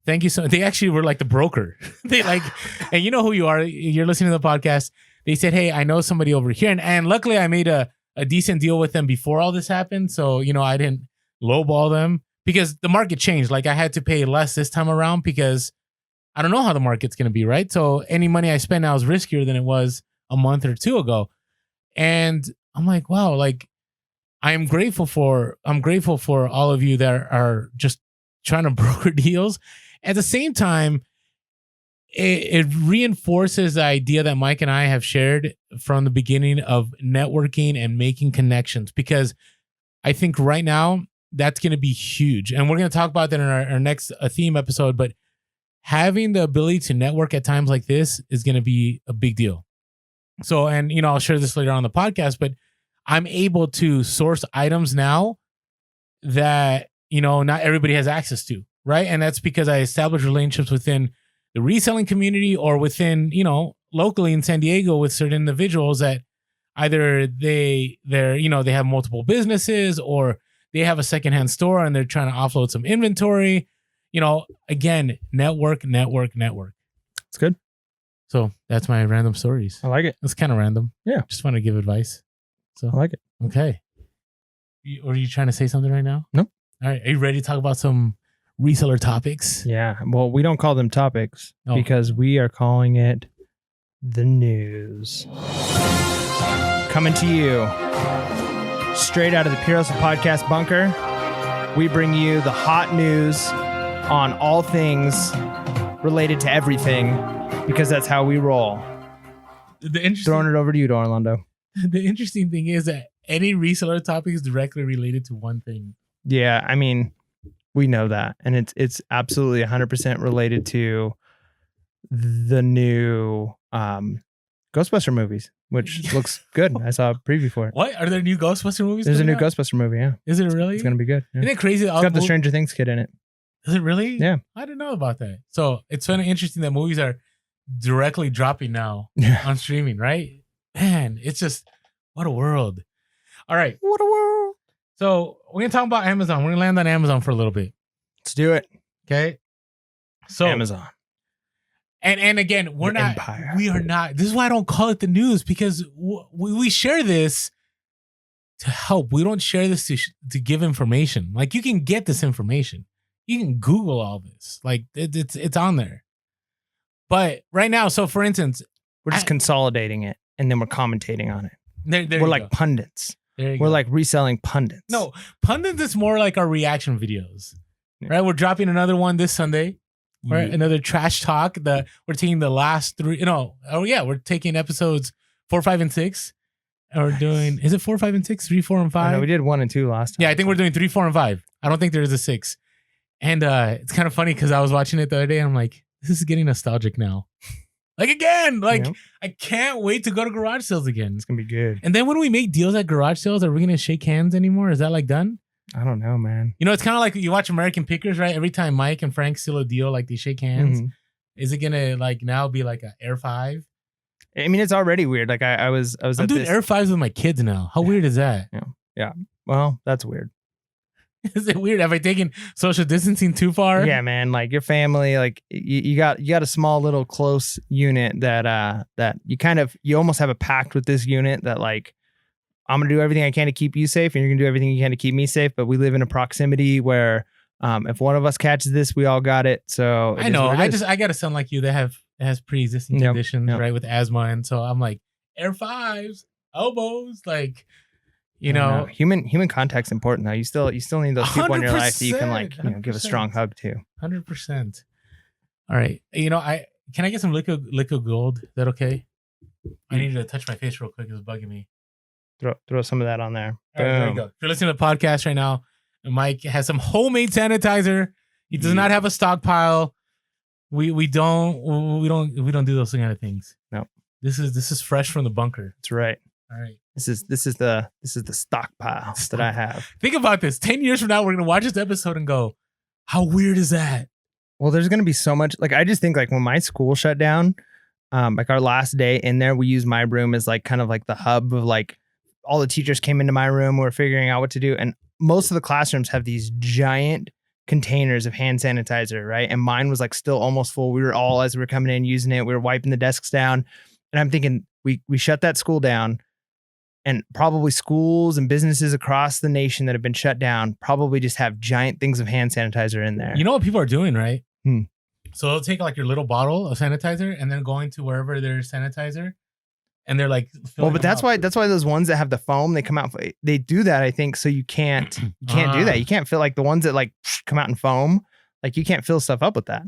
thank you so much. They actually were like the broker. They like, and you know who you are. You're listening to the podcast. They said, hey, I know somebody over here. And luckily I made a decent deal with them before all this happened. So, you know, I didn't lowball them, because the market changed. Like I had to pay less this time around because I don't know how the market's going to be, right? So any money I spend now is riskier than it was a month or two ago. And I'm like, wow, like I'm grateful for all of you that are just trying to broker deals. At the same time, it reinforces the idea that Mike and I have shared from the beginning of networking and making connections, because I think right now that's going to be huge. And we're going to talk about that in our next theme episode. But having the ability to network at times like this is going to be a big deal. So, and, you know, I'll share this later on the podcast, but I'm able to source items now that, you know, not everybody has access to, right? And that's because I established relationships within the reselling community or within, you know, locally in San Diego with certain individuals that either they're, you know, they have multiple businesses or they have a secondhand store and they're trying to offload some inventory. You know, again, network. It's good. So that's my random stories. I like it. It's kind of random. Yeah. Just want to give advice. So I like it. Okay. Or are you trying to say something right now? No. All right. Are you ready to talk about some reseller topics? Yeah. Well, we don't call them topics because we are calling it the news. Coming to you straight out of the Pure Hustle Podcast bunker, we bring you the hot news on all things related to everything, because that's how we roll. Throwing it over to you, Orlando. The interesting thing is that any reseller topic is directly related to one thing. Yeah, I mean, we know that, and it's absolutely 100% related to the new Ghostbuster movies, which looks good. I saw a preview for it. What? Are there new Ghostbuster movies? There's a new Ghostbuster movie, yeah. Is it really? It's going to be good. Yeah. Isn't it crazy? It's got the Stranger Things kid in it. Is it really? Yeah. I didn't know about that. So it's kind of interesting that movies are directly dropping now on streaming, right? Man, it's just, what a world. All right. What a world. So we're going to talk about Amazon. We're going to land on Amazon for a little bit. Let's do it. Okay. So Amazon. And again, we are not, this is why I don't call it the news, because we share this to help. We don't share this to give information. Like, you can get this information. You can Google all this. Like, it's on there. But right now, so for instance, we're just consolidating it and then we're commentating on it. There we're like pundits. We're like reselling pundits. No, pundits is more like our reaction videos. Right? We're dropping another one this Sunday. Right? Another trash talk. We're taking the last three. We're taking episodes 4, 5, and 6. And we're doing, is it 4, 5, and 6? 3, 4, and 5? No, we did 1 and 2 last time. Yeah, I think we're doing 3, 4, and 5. I don't think there is a 6. And it's kind of funny because I was watching it the other day and I'm like, this is getting nostalgic now. Like, again, I can't wait to go to garage sales again. It's going to be good. And then when we make deals at garage sales, are we going to shake hands anymore? Is that like done? I don't know, man. You know, it's kind of like you watch American Pickers, right? Every time Mike and Frank seal a deal, like they shake hands. Mm-hmm. Is it going to like now be like an Air 5? I mean, it's already weird. Like I'm doing Air 5s with my kids now. How weird is that? Yeah. Well, that's weird. Is it weird? Have I taken social distancing too far? Yeah, man. Like your family, like you got a small little close unit that you almost have a pact with this unit that like, I'm going to do everything I can to keep you safe and you're going to do everything you can to keep me safe. But we live in a proximity where if one of us catches this, we all got it. So I know. I got to sound like you that has pre-existing conditions, right? With asthma. And so I'm like, Air 5s, elbows, like, you know. Human contact's important though. You still need those people in your life that you can like, give a strong hug to. 100%. All right. Can I get some liquid gold? Is that okay? I need to touch my face real quick. It was bugging me. Throw some of that on there. All right, there you go. If you're listening to the podcast right now, Mike has some homemade sanitizer. He does not have a stockpile. We don't do those kind of things. No. This is fresh from the bunker. That's right. All right. This is the stockpile that I have. Think about this. 10 years from now, we're gonna watch this episode and go, how weird is that? Well, there's gonna be so much. Like, I just think like when my school shut down, like our last day in there, we used my room as like kind of like the hub of like all the teachers came into my room. We were figuring out what to do. And most of the classrooms have these giant containers of hand sanitizer, right? And mine was like still almost full. We were all, as we were coming in, using it. We were wiping the desks down. And I'm thinking, we shut that school down. and probably schools and businesses across the nation that have been shut down probably just have giant things of hand sanitizer in there. You know what people are doing, right? Hmm. So they'll take like your little bottle of sanitizer and then going to wherever there's sanitizer, and they're like, well, but that's why those ones that have the foam, they come out, they do that, I think, so you can't do that. You can't fill like the ones that like come out in foam, like you can't fill stuff up with that.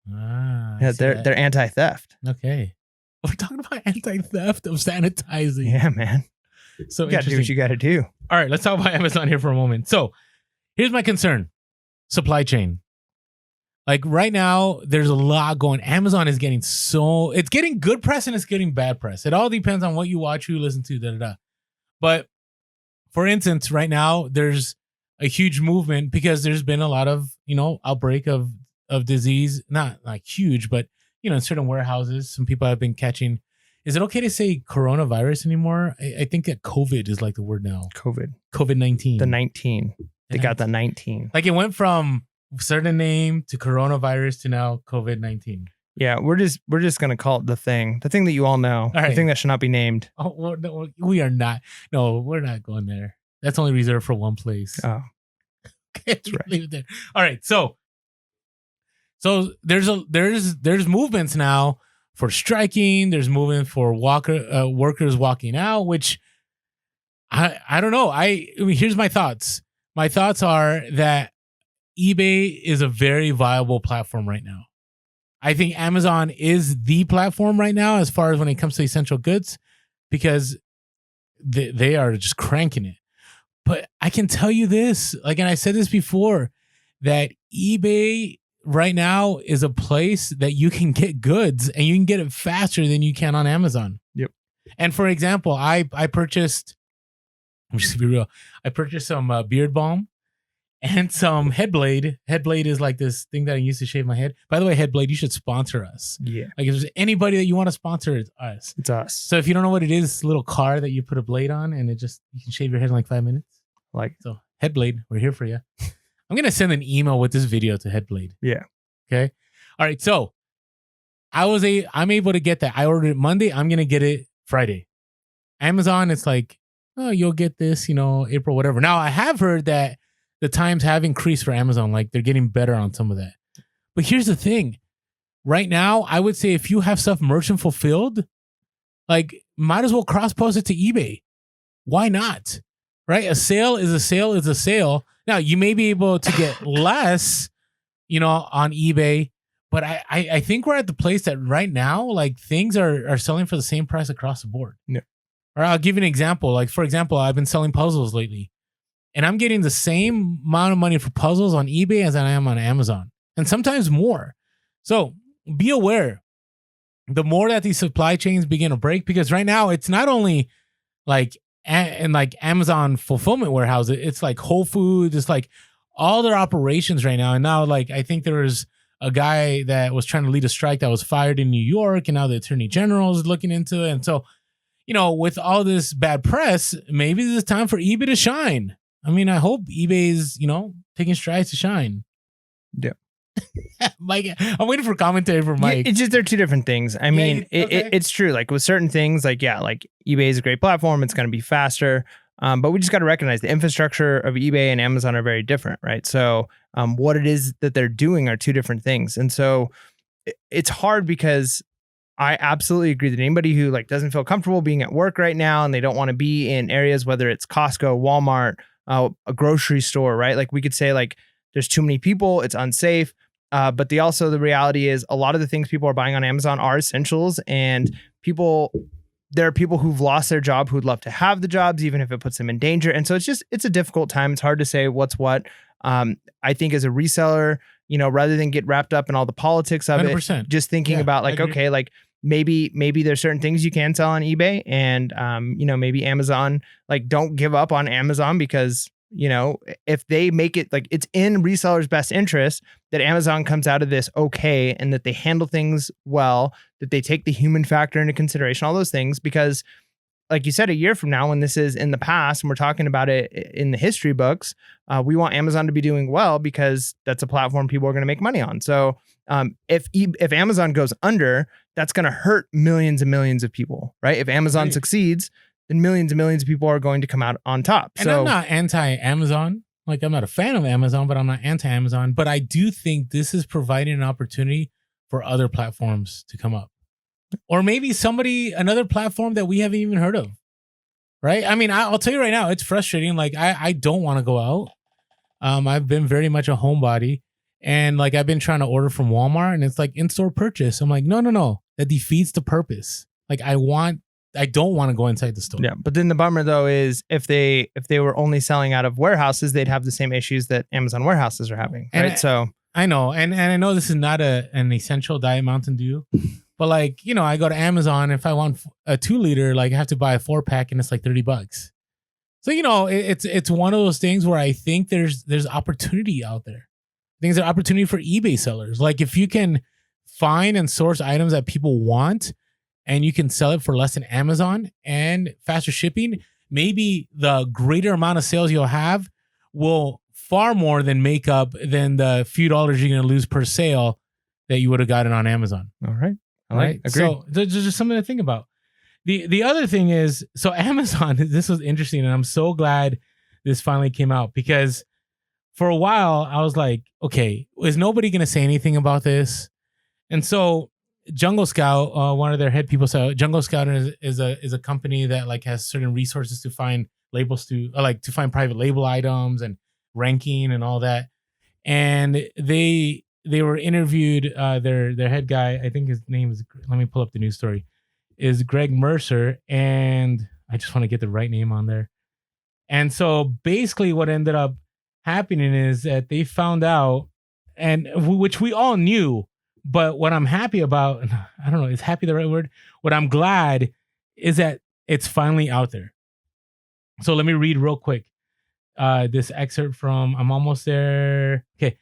Yeah, they're anti-theft. Okay, we're talking about anti-theft of sanitizing. Yeah, man. So you gotta do what you gotta do. All right, let's talk about Amazon here for a moment. So here's my concern: supply chain. Like right now, there's a lot going. Amazon is getting it's getting good press and it's getting bad press. It all depends on what you watch, who you listen to, da. But for instance, right now, there's a huge movement because there's been a lot of, outbreak of disease, not like huge, but, in certain warehouses, some people have been catching. Is it okay to say coronavirus anymore? I think that COVID is like the word now. COVID-19. The 19. They got the 19. Like it went from certain name to coronavirus to now COVID-19. Yeah, we're just gonna call it the thing that you all know, all right. The thing that should not be named. Oh, well, no, we are not. No, we're not going there. That's only reserved for one place. Oh, okay, that's right. Leave it there. All right, so there's movements now for striking. There's movement for workers walking out, which I don't know. I mean, here's my thoughts. My thoughts are that eBay is a very viable platform right now. I think Amazon is the platform right now as far as when it comes to essential goods because they are just cranking it. But I can tell you this, and I said this before, that eBay right now is a place that you can get goods and you can get it faster than you can on Amazon. Yep. And for example, I purchased, I'm just to be real, I purchased some beard balm and some Headblade. Headblade is like this thing that I used to shave my head. By the way, Headblade, you should sponsor us. Yeah. Like if there's anybody that you want to sponsor, it's us. It's us. So if you don't know what it is, it's a little car that you put a blade on and you can shave your head in like 5 minutes. So Headblade, we're here for you. I'm going to send an email with this video to Headblade. Yeah. Okay. All right. So I'm able to get that. I ordered it Monday. I'm going to get it Friday. Amazon, it's like, oh, you'll get this, April, whatever. Now I have heard that the times have increased for Amazon. Like they're getting better on some of that. But here's the thing. Right now, I would say if you have stuff merchant fulfilled, like might as well cross-post it to eBay. Why not? Right? A sale is a sale is a sale. Now, you may be able to get less, on eBay, but I think we're at the place that right now, like things are selling for the same price across the board. Yeah. Or I'll give you an example. Like, for example, I've been selling puzzles lately. And I'm getting the same amount of money for puzzles on eBay as I am on Amazon. And sometimes more. So be aware. The more that these supply chains begin to break, because right now it's not only like like Amazon fulfillment warehouses, it's like Whole Foods, it's like all their operations right now. And now like I think there was a guy that was trying to lead a strike that was fired in New York, and now the Attorney General is looking into it. And so, with all this bad press, maybe it's time for eBay to shine. I mean, I hope eBay is, taking strides to shine. Yeah. Mike, I'm waiting for commentary from Mike. Yeah, it's just, they're two different things. I mean, it's true. Like with certain things, like eBay is a great platform. It's going to be faster. But we just got to recognize the infrastructure of eBay and Amazon are very different, right? So what it is that they're doing are two different things. And so it's hard because I absolutely agree that anybody who doesn't feel comfortable being at work right now and they don't want to be in areas, whether it's Costco, Walmart, a grocery store, right? Like we could say there's too many people, it's unsafe. But the reality is a lot of the things people are buying on Amazon are essentials, and there are people who've lost their job who'd love to have the jobs, even if it puts them in danger. And so it's a difficult time. It's hard to say what's what. I think as a reseller, rather than get wrapped up in all the politics of 100%. it, just thinking about maybe there's certain things you can sell on eBay, and maybe Amazon, don't give up on Amazon, because if they make it it's in resellers' best interest that Amazon comes out of this okay, and that they handle things well, that they take the human factor into consideration, all those things, because like you said, a year from now, when this is in the past and we're talking about it in the history books, we want Amazon to be doing well, because that's a platform people are going to make money on. So if Amazon goes under, that's going to hurt millions and millions of people, right? If Amazon succeeds, then millions and millions of people are going to come out on top. And I'm not anti-Amazon. Like, I'm not a fan of Amazon, but I'm not anti-Amazon. But I do think this is providing an opportunity for other platforms to come up. Or maybe another platform that we haven't even heard of. Right? I mean, I'll tell you right now, it's frustrating. Like, I don't want to go out. I've been very much a homebody. And like, I've been trying to order from Walmart and it's like in-store purchase. I'm like, no. That defeats the purpose. Like, I don't want to go inside the store. Yeah, but then the bummer though is if they were only selling out of warehouses, they'd have the same issues that Amazon warehouses are having, right? And so I know, and I know this is not an essential Diet Mountain Dew, but like, I go to Amazon. If I want a 2-liter, like I have to buy a 4-pack, and it's like $30. So it's one of those things where I think there's opportunity out there. I think there's an opportunity for eBay sellers. Like, if you can find and source items that people want, and you can sell it for less than Amazon and faster shipping, maybe the greater amount of sales you'll have will far more than make up than the few dollars you're going to lose per sale that you would have gotten on Amazon. All right. Right? Agree. So there's just something to think about. The other thing is, so Amazon, this was interesting, and I'm so glad this finally came out, because for a while I was like, okay, is nobody going to say anything about this? And so Jungle Scout, one of their head people said, Jungle Scout is a company that like has certain resources to find labels to find private label items and ranking and all that. And they were interviewed. Their head guy, I think his name is, let me pull up the news story, is Greg Mercer, and I just want to get the right name on there. And so basically, what ended up happening is that they found out, and which we all knew. But what I'm happy about, I don't know, is happy the right word? What I'm glad is that it's finally out there. So let me read real quick this excerpt from, I'm almost there. Okay.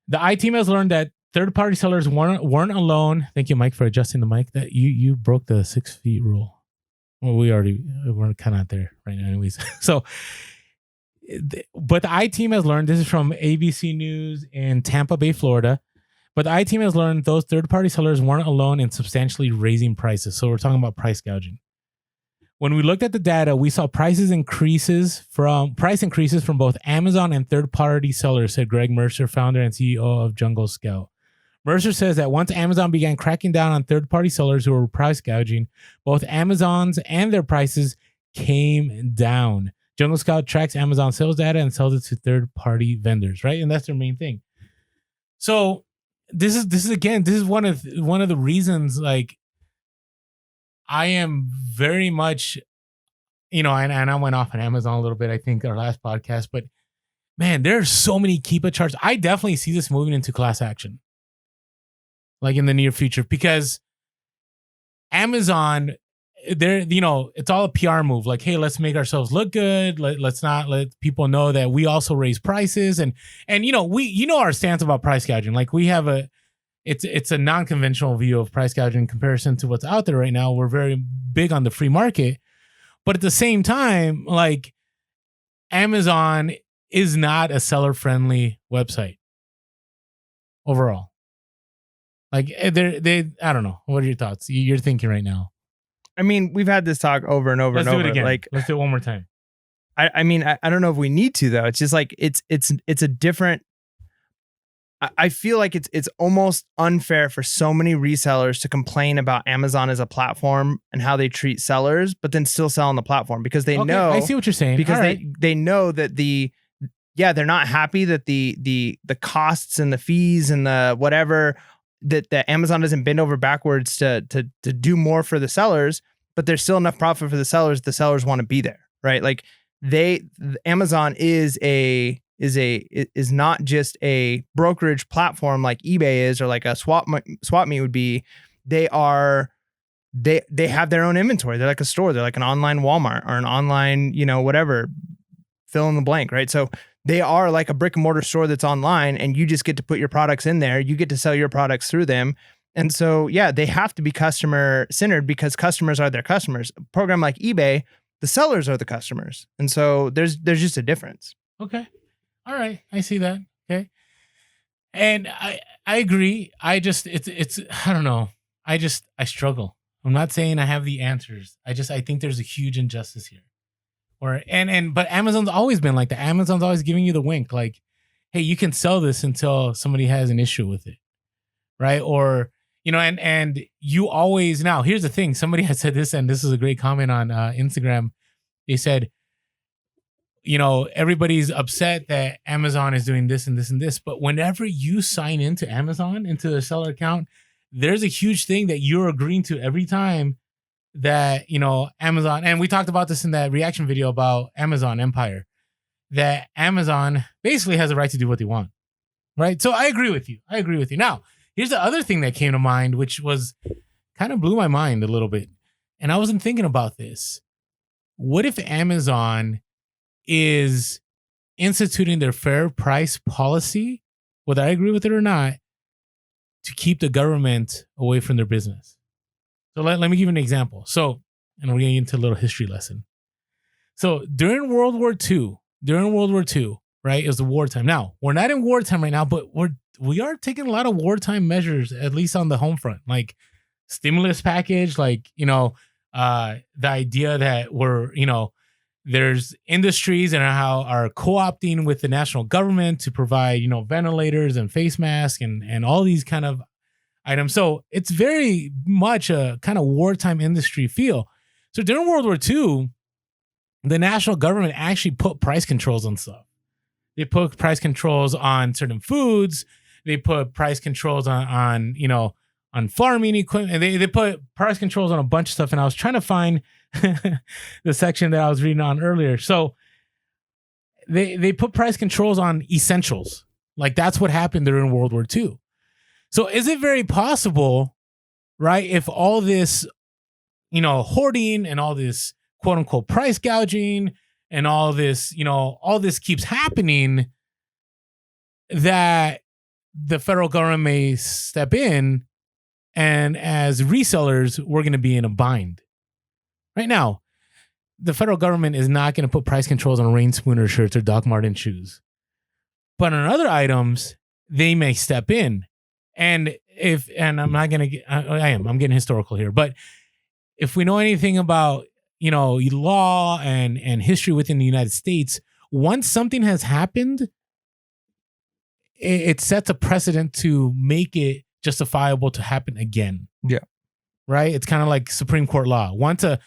The I team has learned that third-party sellers weren't alone. Thank you, Mike, for adjusting the mic. That you broke the 6 feet rule. Well, we're kind of out there right now anyways. So, but the I team has learned, this is from ABC News in Tampa Bay, Florida. But the I team has learned those third-party sellers weren't alone in substantially raising prices. So we're talking about price gouging. When we looked at the data, we saw price increases from both Amazon and third-party sellers, said Greg Mercer, founder and CEO of Jungle Scout. Mercer says that once Amazon began cracking down on third-party sellers who were price gouging, both Amazon's and their prices came down. Jungle Scout tracks Amazon sales data and sells it to third-party vendors, right? And that's their main thing. So this is one of the reasons, like, I am very much, and I went off on Amazon a little bit, I think, our last podcast, but man, there are so many Keepa charts. I definitely see this moving into class action, like in the near future, because Amazon, it's all a PR move. Like, hey, let's make ourselves look good. Let's not let people know that we also raise prices. And our stance about price gouging. Like, we have it's a non-conventional view of price gouging in comparison to what's out there right now. We're very big on the free market, but at the same time, like, Amazon is not a seller-friendly website overall. Like, they I don't know. What are your thoughts? You're thinking right now. I mean, we've had this talk over and over and over. Let's do it again. Like, let's do it one more time. I mean, I don't know if we need to, though. It's just like, it's a different, I feel like it's almost unfair for so many resellers to complain about Amazon as a platform and how they treat sellers, but then still sell on the platform because they know. I see what you're saying. Because they know that they're not happy that the costs and the fees and the whatever that Amazon doesn't bend over backwards to do more for the sellers, but there's still enough profit for the sellers. The sellers want to be there, right? Like, Amazon is not just a brokerage platform like eBay is, or like a swap meet would be. They have their own inventory. They're like a store. They're like an online Walmart or an online, whatever, fill in the blank, right? So they are like a brick and mortar store that's online, and you just get to put your products in there. You get to sell your products through them. And so, yeah, they have to be customer centered because customers are their customers. A program like eBay, the sellers are the customers. And so there's just a difference. Okay. All right. I see that. Okay. And I agree. I just, it's, I don't know. I struggle. I'm not saying I have the answers. I think there's a huge injustice here. But Amazon's always been like that. Amazon's always giving you the wink, like, hey, you can sell this until somebody has an issue with it, right? Or and you always, now here's the thing. Somebody had said this, and this is a great comment on Instagram. They said, everybody's upset that Amazon is doing this and this and this, but whenever you sign into Amazon, into the seller account, there's a huge thing that you're agreeing to every time that, Amazon, and we talked about this in that reaction video about Amazon Empire, that Amazon basically has a right to do what they want, right? So I agree with you. Now, here's the other thing that came to mind, which was kind of blew my mind a little bit. And I wasn't thinking about this. What if Amazon is instituting their fair price policy, whether I agree with it or not, to keep the government away from their business? So let me give you an example. So, and we're getting into a little history lesson. So during World War II, right, it was the wartime. Now, we're not in wartime right now, but we are taking a lot of wartime measures, at least on the home front, like stimulus package, like, the idea that there's industries and how are co-opting with the national government to provide, ventilators and face masks and all these kind of items. So it's very much a kind of wartime industry feel. So during World War II, the national government actually put price controls on stuff. They put price controls on certain foods. They put price controls on farming equipment. And they put price controls on a bunch of stuff. And I was trying to find the section that I was reading on earlier. So they put price controls on essentials. Like that's what happened during World War II. So is it very possible, right, if all this, hoarding and all this quote unquote price gouging and all this keeps happening, that the federal government may step in, and as resellers, we're going to be in a bind? Right now, the federal government is not going to put price controls on Rain Spooner shirts or Doc Marten shoes. But on other items, they may step in. And I'm not going to get, I'm getting historical here, but if we know anything about, law and history within the United States, once something has happened, it sets a precedent to make it justifiable to happen again. Yeah. Right. It's kind of like Supreme Court law. Once a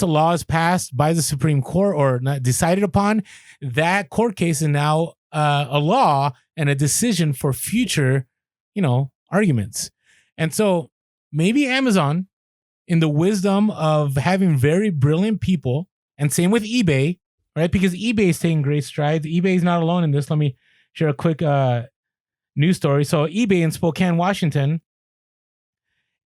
law is passed by the Supreme Court or not decided upon, that court case is now a law and a decision for future, arguments. And so maybe Amazon, in the wisdom of having very brilliant people, and same with eBay, right? Because eBay is taking great strides. eBay is not alone in this. Let me share a quick news story. So eBay in Spokane, Washington,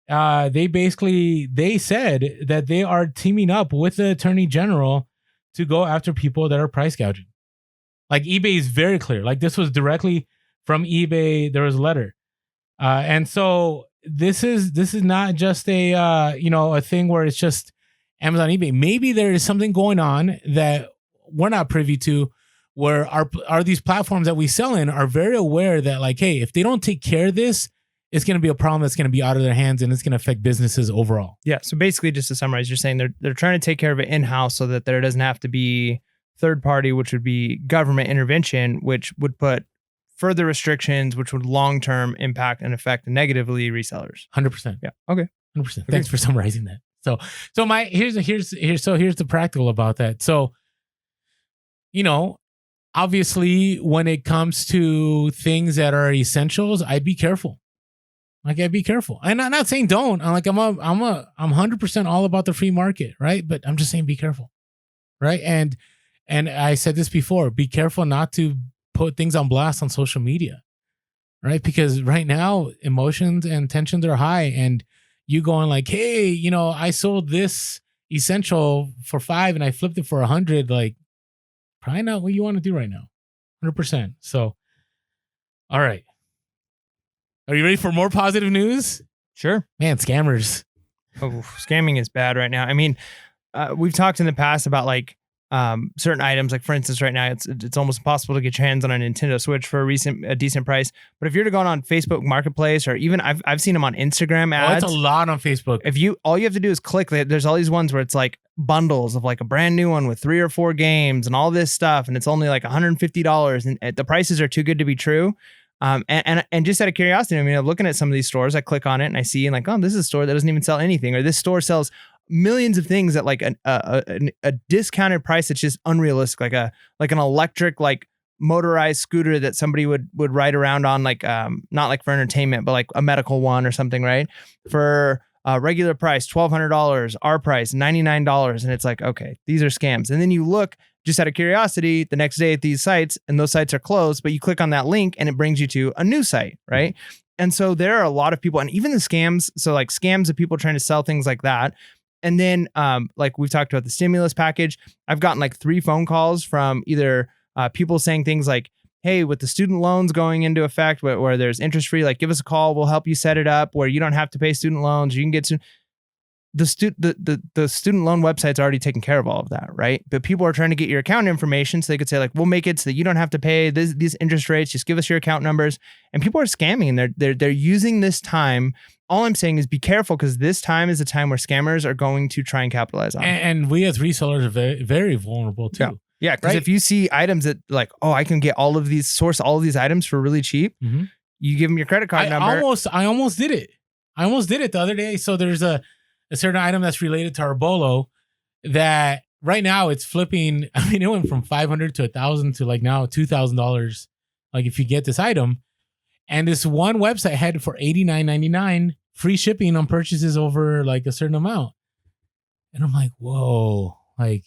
they said that they are teaming up with the Attorney General to go after people that are price gouging. Like eBay is very clear. Like this was directly from eBay. There was a letter. And so this is not just a thing where it's just Amazon, eBay. Maybe there is something going on that we're not privy to, where are these platforms that we sell in are very aware that, like, hey, if they don't take care of this, it's going to be a problem that's going to be out of their hands and it's going to affect businesses overall. Yeah. So basically, just to summarize, you're saying they're trying to take care of it in-house so that there doesn't have to be third party, which would be government intervention, which would put further restrictions, which would long-term impact and affect negatively resellers. 100%. Yeah. Okay. 100%. Thanks for summarizing that. So here's the practical about that. So, obviously when it comes to things that are essentials, I'd be careful. I'd be careful. And I'm not saying don't. I'm 100% all about the free market, right? But I'm just saying be careful. Right? And I said this before, be careful not to put things on blast on social media, right? Because right now emotions and tensions are high, and you going like, hey, I sold this essential for $5 and I flipped it for $100. Like, probably not what you want to do right now. 100%. So, all right. Are you ready for more positive news? Sure. Man, scammers. Oh, scamming is bad right now. I mean, we've talked in the past about like certain items. Like for instance, right now it's almost impossible to get your hands on a Nintendo Switch for a decent price. But if you're to go on Facebook Marketplace, or even I've seen them on Instagram ads. Oh, it's a lot on Facebook. All you have to do is click. There's all these ones where it's like bundles of like a brand new one with 3 or 4 games and all this stuff, and it's only like $150, and the prices are too good to be true. And just out of curiosity, I mean, I'm looking at some of these stores, I click on it and I see, and like, oh, this is a store that doesn't even sell anything, or this store sells millions of things at like a discounted price that's just unrealistic, like an electric, like motorized scooter that somebody would ride around on, like not like for entertainment, but like a medical one or something, right? For regular price $1,200, our price $99, and it's like, okay, these are scams. And then you look just out of curiosity the next day at these sites, and those sites are closed, but you click on that link and it brings you to a new site, right? And so there are a lot of people, and even the scams, so like scams of people trying to sell things like that. And then like we've talked about the stimulus package, I've gotten like 3 phone calls from either people saying things like, hey, with the student loans going into effect where there's interest free, like give us a call, we'll help you set it up where you don't have to pay student loans. You can get to the student loan website's already taken care of all of that, right? But people are trying to get your account information so they could say like, we'll make it so that you don't have to pay these interest rates. Just give us your account numbers. And people are scamming, and they're using this time. All I'm saying is be careful, because this time is a time where scammers are going to try and capitalize on it. And we as resellers are very, very vulnerable too. Yeah, because if you see items that like, oh, I can get source all of these items for really cheap, you give them your credit card number. I almost did it. the other day. So there's a certain item that's related to our BOLO that right now it's flipping. I mean, it went from $500 to $1,000 to like now $2,000. Like if you get this item, and this one website had it for $89.99, free shipping on purchases over like a certain amount. And I'm like, whoa, like,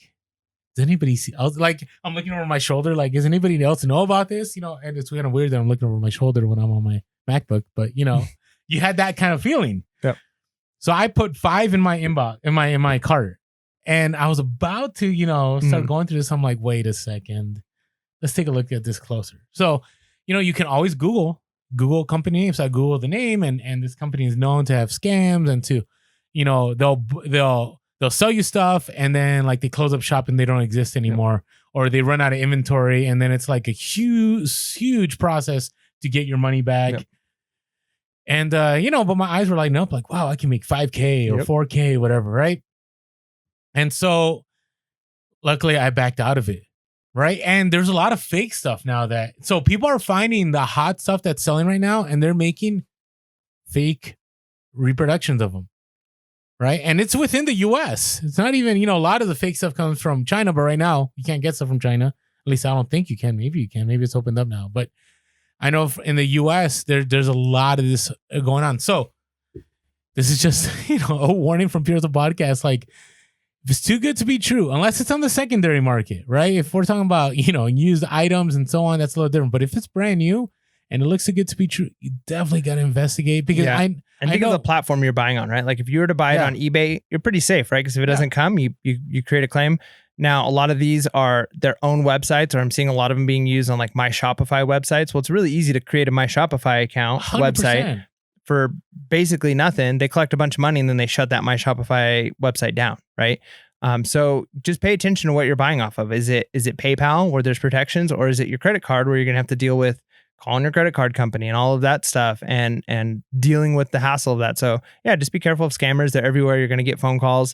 does anybody see? I was like, I'm looking over my shoulder, like, does anybody else know about this? You know, and it's kind of weird that I'm looking over my shoulder when I'm on my MacBook, but you know, you had that kind of feeling. Yep. So I put 5 in my inbox, in my cart, and I was about to, you know, start going through this. I'm like, wait a second, let's take a look at this closer. So, you know, you can always Google company names. So I Google the name, and this company is known to have scams and to, you know, they'll sell you stuff, and then like they close up shop and they don't exist anymore, or they run out of inventory, and then it's like a huge process to get your money back. Yep. And you know, but my eyes were lighting up, like, wow, I can make 5K or 4K, whatever, right? And so luckily I backed out of it. Right. And there's a lot of fake stuff now so people are finding the hot stuff that's selling right now, and they're making fake reproductions of them. Right. And it's within the US. It's not even, you know, a lot of the fake stuff comes from China, but right now you can't get stuff from China. At least I don't think you can. Maybe you can. Maybe it's opened up now. But I know in the US, there's a lot of this going on. So this is just, you know, a warning from Peers of Podcast. Like, if it's too good to be true, unless it's on the secondary market, right? If we're talking about, you know, used items and so on, that's a little different. But if it's brand new and it looks too good to be true, you definitely got to investigate, because I think of the platform you're buying on, right? Like if you were to buy it on eBay, you're pretty safe, right? Because if it doesn't come, you create a claim. Now, a lot of these are their own websites, or I'm seeing a lot of them being used on like My Shopify websites. Well, it's really easy to create a My Shopify account 100%. Website for basically nothing. They collect a bunch of money and then they shut that My Shopify website down, right? So just pay attention to what you're buying off of. Is it PayPal where there's protections, or is it your credit card where you're gonna have to deal with calling your credit card company and all of that stuff and dealing with the hassle of that? So yeah, just be careful of scammers. They're everywhere. You're gonna get phone calls,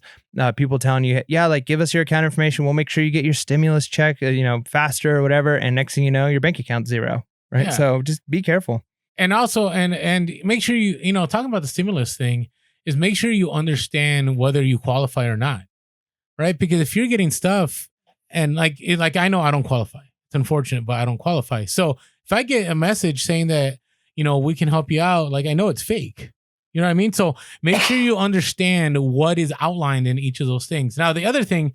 people telling you, yeah, like give us your account information. We'll make sure you get your stimulus check, you know, faster or whatever. And next thing you know, your bank account's zero, right? Yeah. So just be careful. And also, and make sure you know, talking about the stimulus thing is make sure you understand whether you qualify or not. Right? Because if you're getting stuff and like I know I don't qualify. It's unfortunate, but I don't qualify. So if I get a message saying that, you know, we can help you out, like I know it's fake. You know what I mean? So make sure you understand what is outlined in each of those things. Now, the other thing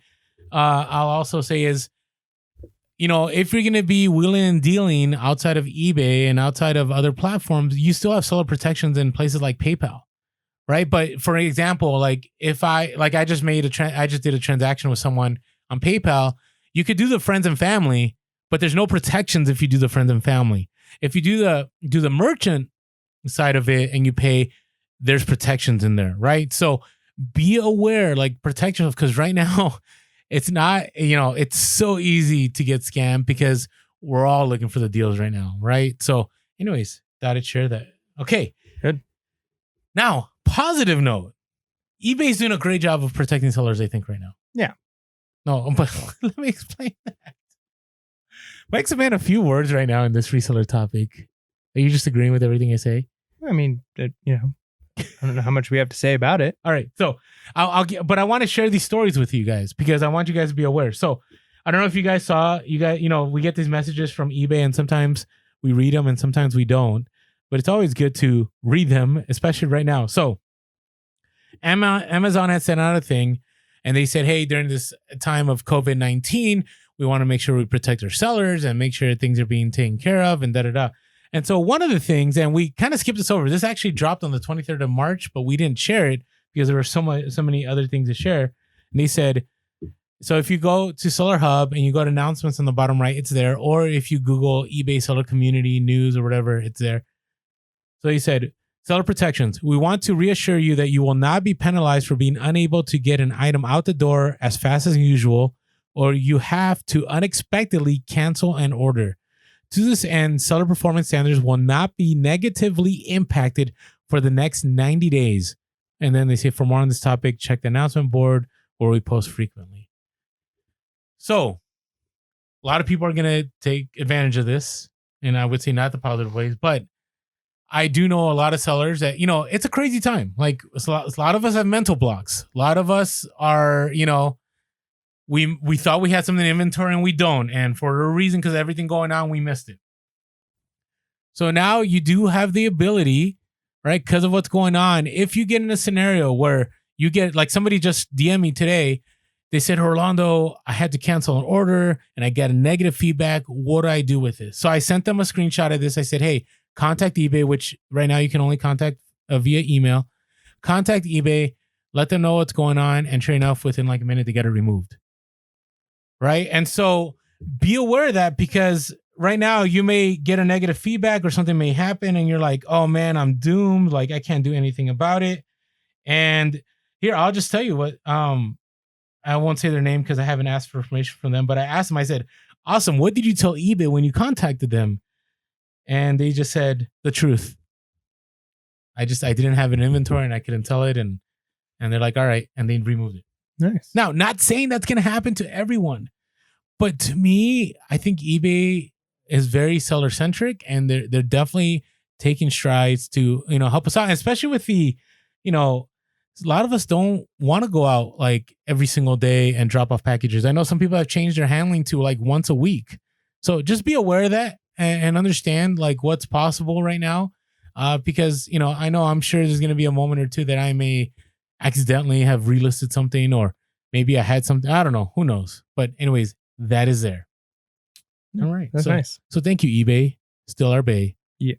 I'll also say is, you know, if you're going to be wheeling and dealing outside of eBay and outside of other platforms, you still have seller protections in places like PayPal. Right. But for example, like if I just did a transaction with someone on PayPal, you could do the friends and family, but there's no protections if you do the friends and family. If you do the merchant side of it and you pay, there's protections in there. Right. So be aware, like protections, because right now it's not, it's so easy to get scammed because we're all looking for the deals right now, right? So anyways, thought I'd share that. Okay. Good. Now, positive note. eBay's doing a great job of protecting sellers, I think, right now. Yeah. No, but let me explain that. Mike's a man of few words right now in this reseller topic. Are you just agreeing with everything I say? I mean, I don't know how much we have to say about it. All right. So but I want to share these stories with you guys because I want you guys to be aware. So I don't know if you guys saw, we get these messages from eBay and sometimes we read them and sometimes we don't, but it's always good to read them, especially right now. So Amazon had sent out a thing and they said, hey, during this time of COVID-19, we want to make sure we protect our sellers and make sure things are being taken care of and da-da-da. And so one of the things, and we kind of skipped this over, this actually dropped on the 23rd of March, but we didn't share it because there were so many other things to share. And they said, so if you go to Seller Hub and you go to announcements on the bottom right, it's there. Or if you Google eBay seller community news or whatever, it's there. So he said, seller protections. We want to reassure you that you will not be penalized for being unable to get an item out the door as fast as usual, or you have to unexpectedly cancel an order. To this end, seller performance standards will not be negatively impacted for the next 90 days. And then they say, for more on this topic, check the announcement board where we post frequently. So a lot of people are going to take advantage of this. And I would say not the positive ways, but I do know a lot of sellers that, it's a crazy time. Like a lot of us have mental blocks. A lot of us are, we thought we had something in inventory and we don't. And for a reason, because everything going on, we missed it. So now you do have the ability, right? Because of what's going on. If you get in a scenario where you get, like somebody just DM'd me today, they said, Orlando, I had to cancel an order and I got a negative feedback. What do I do with this? So I sent them a screenshot of this. I said, hey, contact eBay, which right now you can only contact via email. Contact eBay, let them know what's going on, and sure enough, within like a minute, they get it removed. Right? And so be aware of that because right now you may get a negative feedback or something may happen and you're like, oh man, I'm doomed. Like I can't do anything about it. And here, I'll just tell you what, I won't say their name because I haven't asked for information from them, but I asked them, I said, awesome. What did you tell eBay when you contacted them? And they just said the truth. I didn't have an inventory and I couldn't tell it. And they're like, all right. And they removed it. Nice. Now, not saying that's going to happen to everyone, but to me, I think eBay is very seller centric and they're definitely taking strides to, help us out. And especially with the, a lot of us don't want to go out like every single day and drop off packages. I know some people have changed their handling to like once a week. So just be aware of that and understand like what's possible right now. Because, I'm sure there's going to be a moment or two that I may accidentally have relisted something or maybe I had something. I don't know. Who knows? But anyways, that is there. All right. That's nice. So thank you, eBay. Still our bae. Yeah.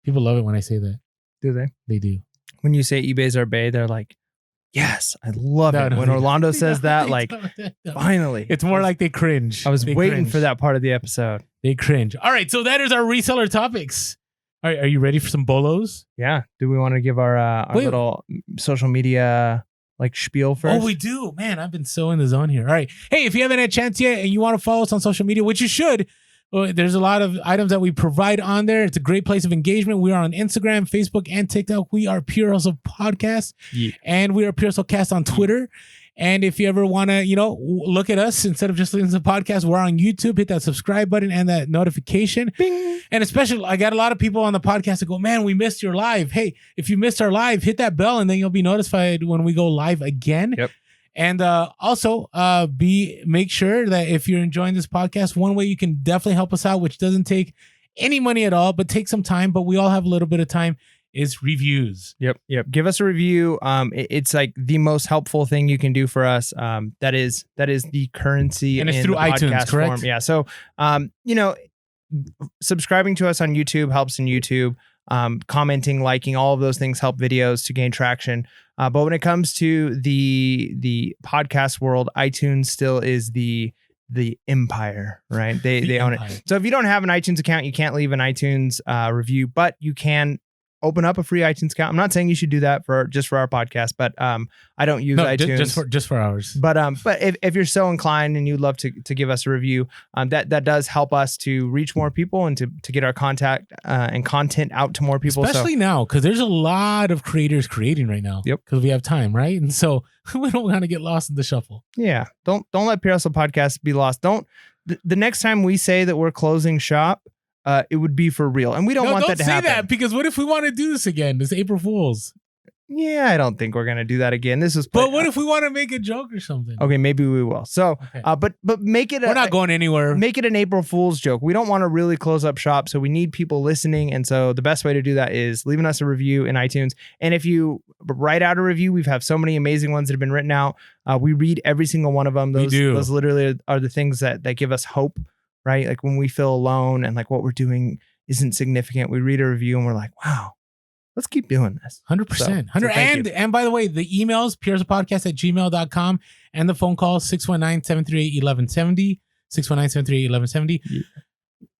People love it when I say that. Do they? They do. When you say eBay's our bae, they're like, yes, I love it. When Orlando says that, like, finally. It's more like they cringe. I was waiting for that part of the episode. They cringe. All right. So that is our reseller topics. All right, are you ready for some bolos? Yeah. Do we want to give our little social media like spiel first? Oh, we do. Man, I've been so in the zone here. All right. Hey, if you haven't had a chance yet and you want to follow us on social media, which you should, there's a lot of items that we provide on there. It's a great place of engagement. We are on Instagram, Facebook, and TikTok. We are Pure Hustle Podcast. Yeah. And we are Pure Hustle Cast on Twitter. And if you ever want to, look at us instead of just listening to the podcast, we're on YouTube. Hit that subscribe button and that notification. Bing. And especially, I got a lot of people on the podcast that go, man, we missed your live. Hey, if you missed our live, hit that bell and then you'll be notified when we go live again. Yep. And also, make sure that if you're enjoying this podcast, one way you can definitely help us out, which doesn't take any money at all, but take some time. But we all have a little bit of time. Is reviews. Yep. Give us a review. It's like the most helpful thing you can do for us. That is the currency, and it's through iTunes, correct? Form. Yeah. So, subscribing to us on YouTube helps in YouTube. Commenting, liking, all of those things help videos to gain traction. But when it comes to the podcast world, iTunes still is the empire, right? They own it. So if you don't have an iTunes account, you can't leave an iTunes review, but you can open up a free iTunes account. I'm not saying you should do that just for our podcast, but I don't use iTunes just for ours. But if you're so inclined and you'd love to give us a review, that does help us to reach more people and to get our contact and content out to more people. Especially now, because there's a lot of creators creating right now. Yep. Because we have time, right? And so we don't want to get lost in the shuffle. Yeah. Don't let Pure Hustle Podcast be lost. The next time we say that we're closing shop, it would be for real, and we don't want that to happen. Don't say that, because what if we want to do this again? This April Fool's. Yeah, I don't think we're gonna do that again. But what if we want to make a joke or something? Okay, maybe we will. So, okay. But make it. We're not going anywhere. Make it an April Fool's joke. We don't want to really close up shop, so we need people listening. And so the best way to do that is leaving us a review in iTunes. And if you write out a review, we've have so many amazing ones that have been written out. We read every single one of them. Those literally are the things that give us hope, right? Like when we feel alone and like what we're doing isn't significant, we read a review and we're like, wow. Let's keep doing this. 100%. And by the way, the emails, purespodcast@gmail.com, and the phone call, 619-738-1170, 619-738-1170. Yeah.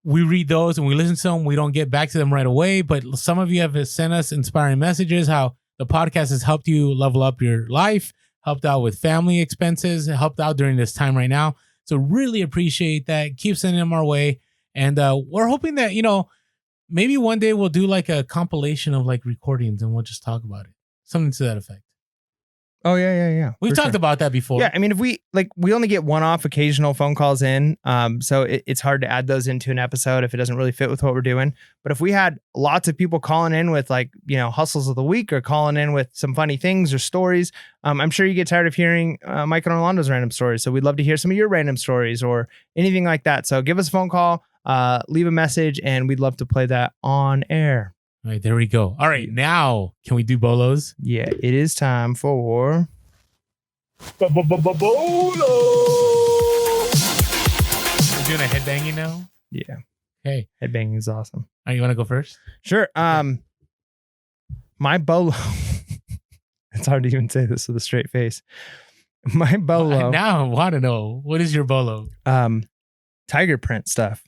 We read those and we listen to them. We don't get back to them right away, but some of you have sent us inspiring messages, how the podcast has helped you level up your life, helped out with family expenses, helped out during this time right now. So really appreciate that. Keep sending them our way. And we're hoping that, maybe one day we'll do like a compilation of like recordings and we'll just talk about it. Something to that effect. Oh, yeah. We've talked about that before. Yeah, I mean, if we only get one-off occasional phone calls in, so it's hard to add those into an episode if it doesn't really fit with what we're doing. But if we had lots of people calling in with like, hustles of the week or calling in with some funny things or stories, I'm sure you get tired of hearing Mike and Orlando's random stories. So we'd love to hear some of your random stories or anything like that. So give us a phone call. Leave a message and we'd love to play that on air. All right, there we go. All right, now can we do BOLOS? Yeah, it is time for BOLOS. We're doing a headbanging now? Yeah. Okay. Headbanging is awesome. All right, you want to go first? Sure. My bolo. It's hard to even say this with a straight face. My bolo. Now I want to know, what is your bolo? Tiger print stuff.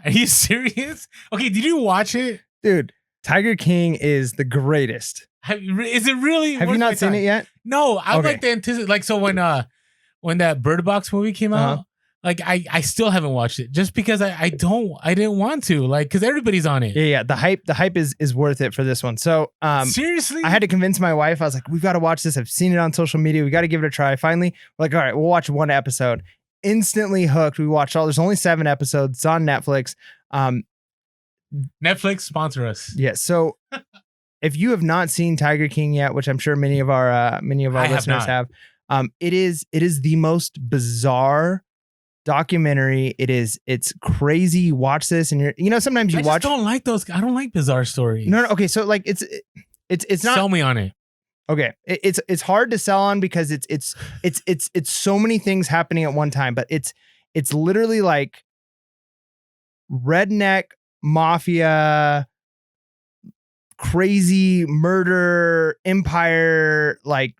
Are you serious? Okay, did you watch it? Dude, Tiger King is the greatest. Is it really? Have you not seen it yet? No, I like the anticipate. Like, so when that Bird Box movie came out, like I still haven't watched it just because I didn't want to, like, because everybody's on it. Yeah. The hype is worth it for this one. So seriously, I had to convince my wife. I was like, we've got to watch this. I've seen it on social media. We got to give it a try. Finally, we're like, all right, we'll watch one episode. Instantly hooked. We watched there's only 7 episodes. It's on Netflix. Netflix sponsor us. Yeah. So if you have not seen Tiger King yet, which I'm sure many of our listeners have, it is the most bizarre documentary. It's crazy. You watch this and sometimes you watch. I don't like those. I don't like bizarre stories. No. Okay. So like it's not. Sell me on it. Okay, it's hard to sell on because it's so many things happening at one time, but it's literally like redneck mafia, crazy murder empire, like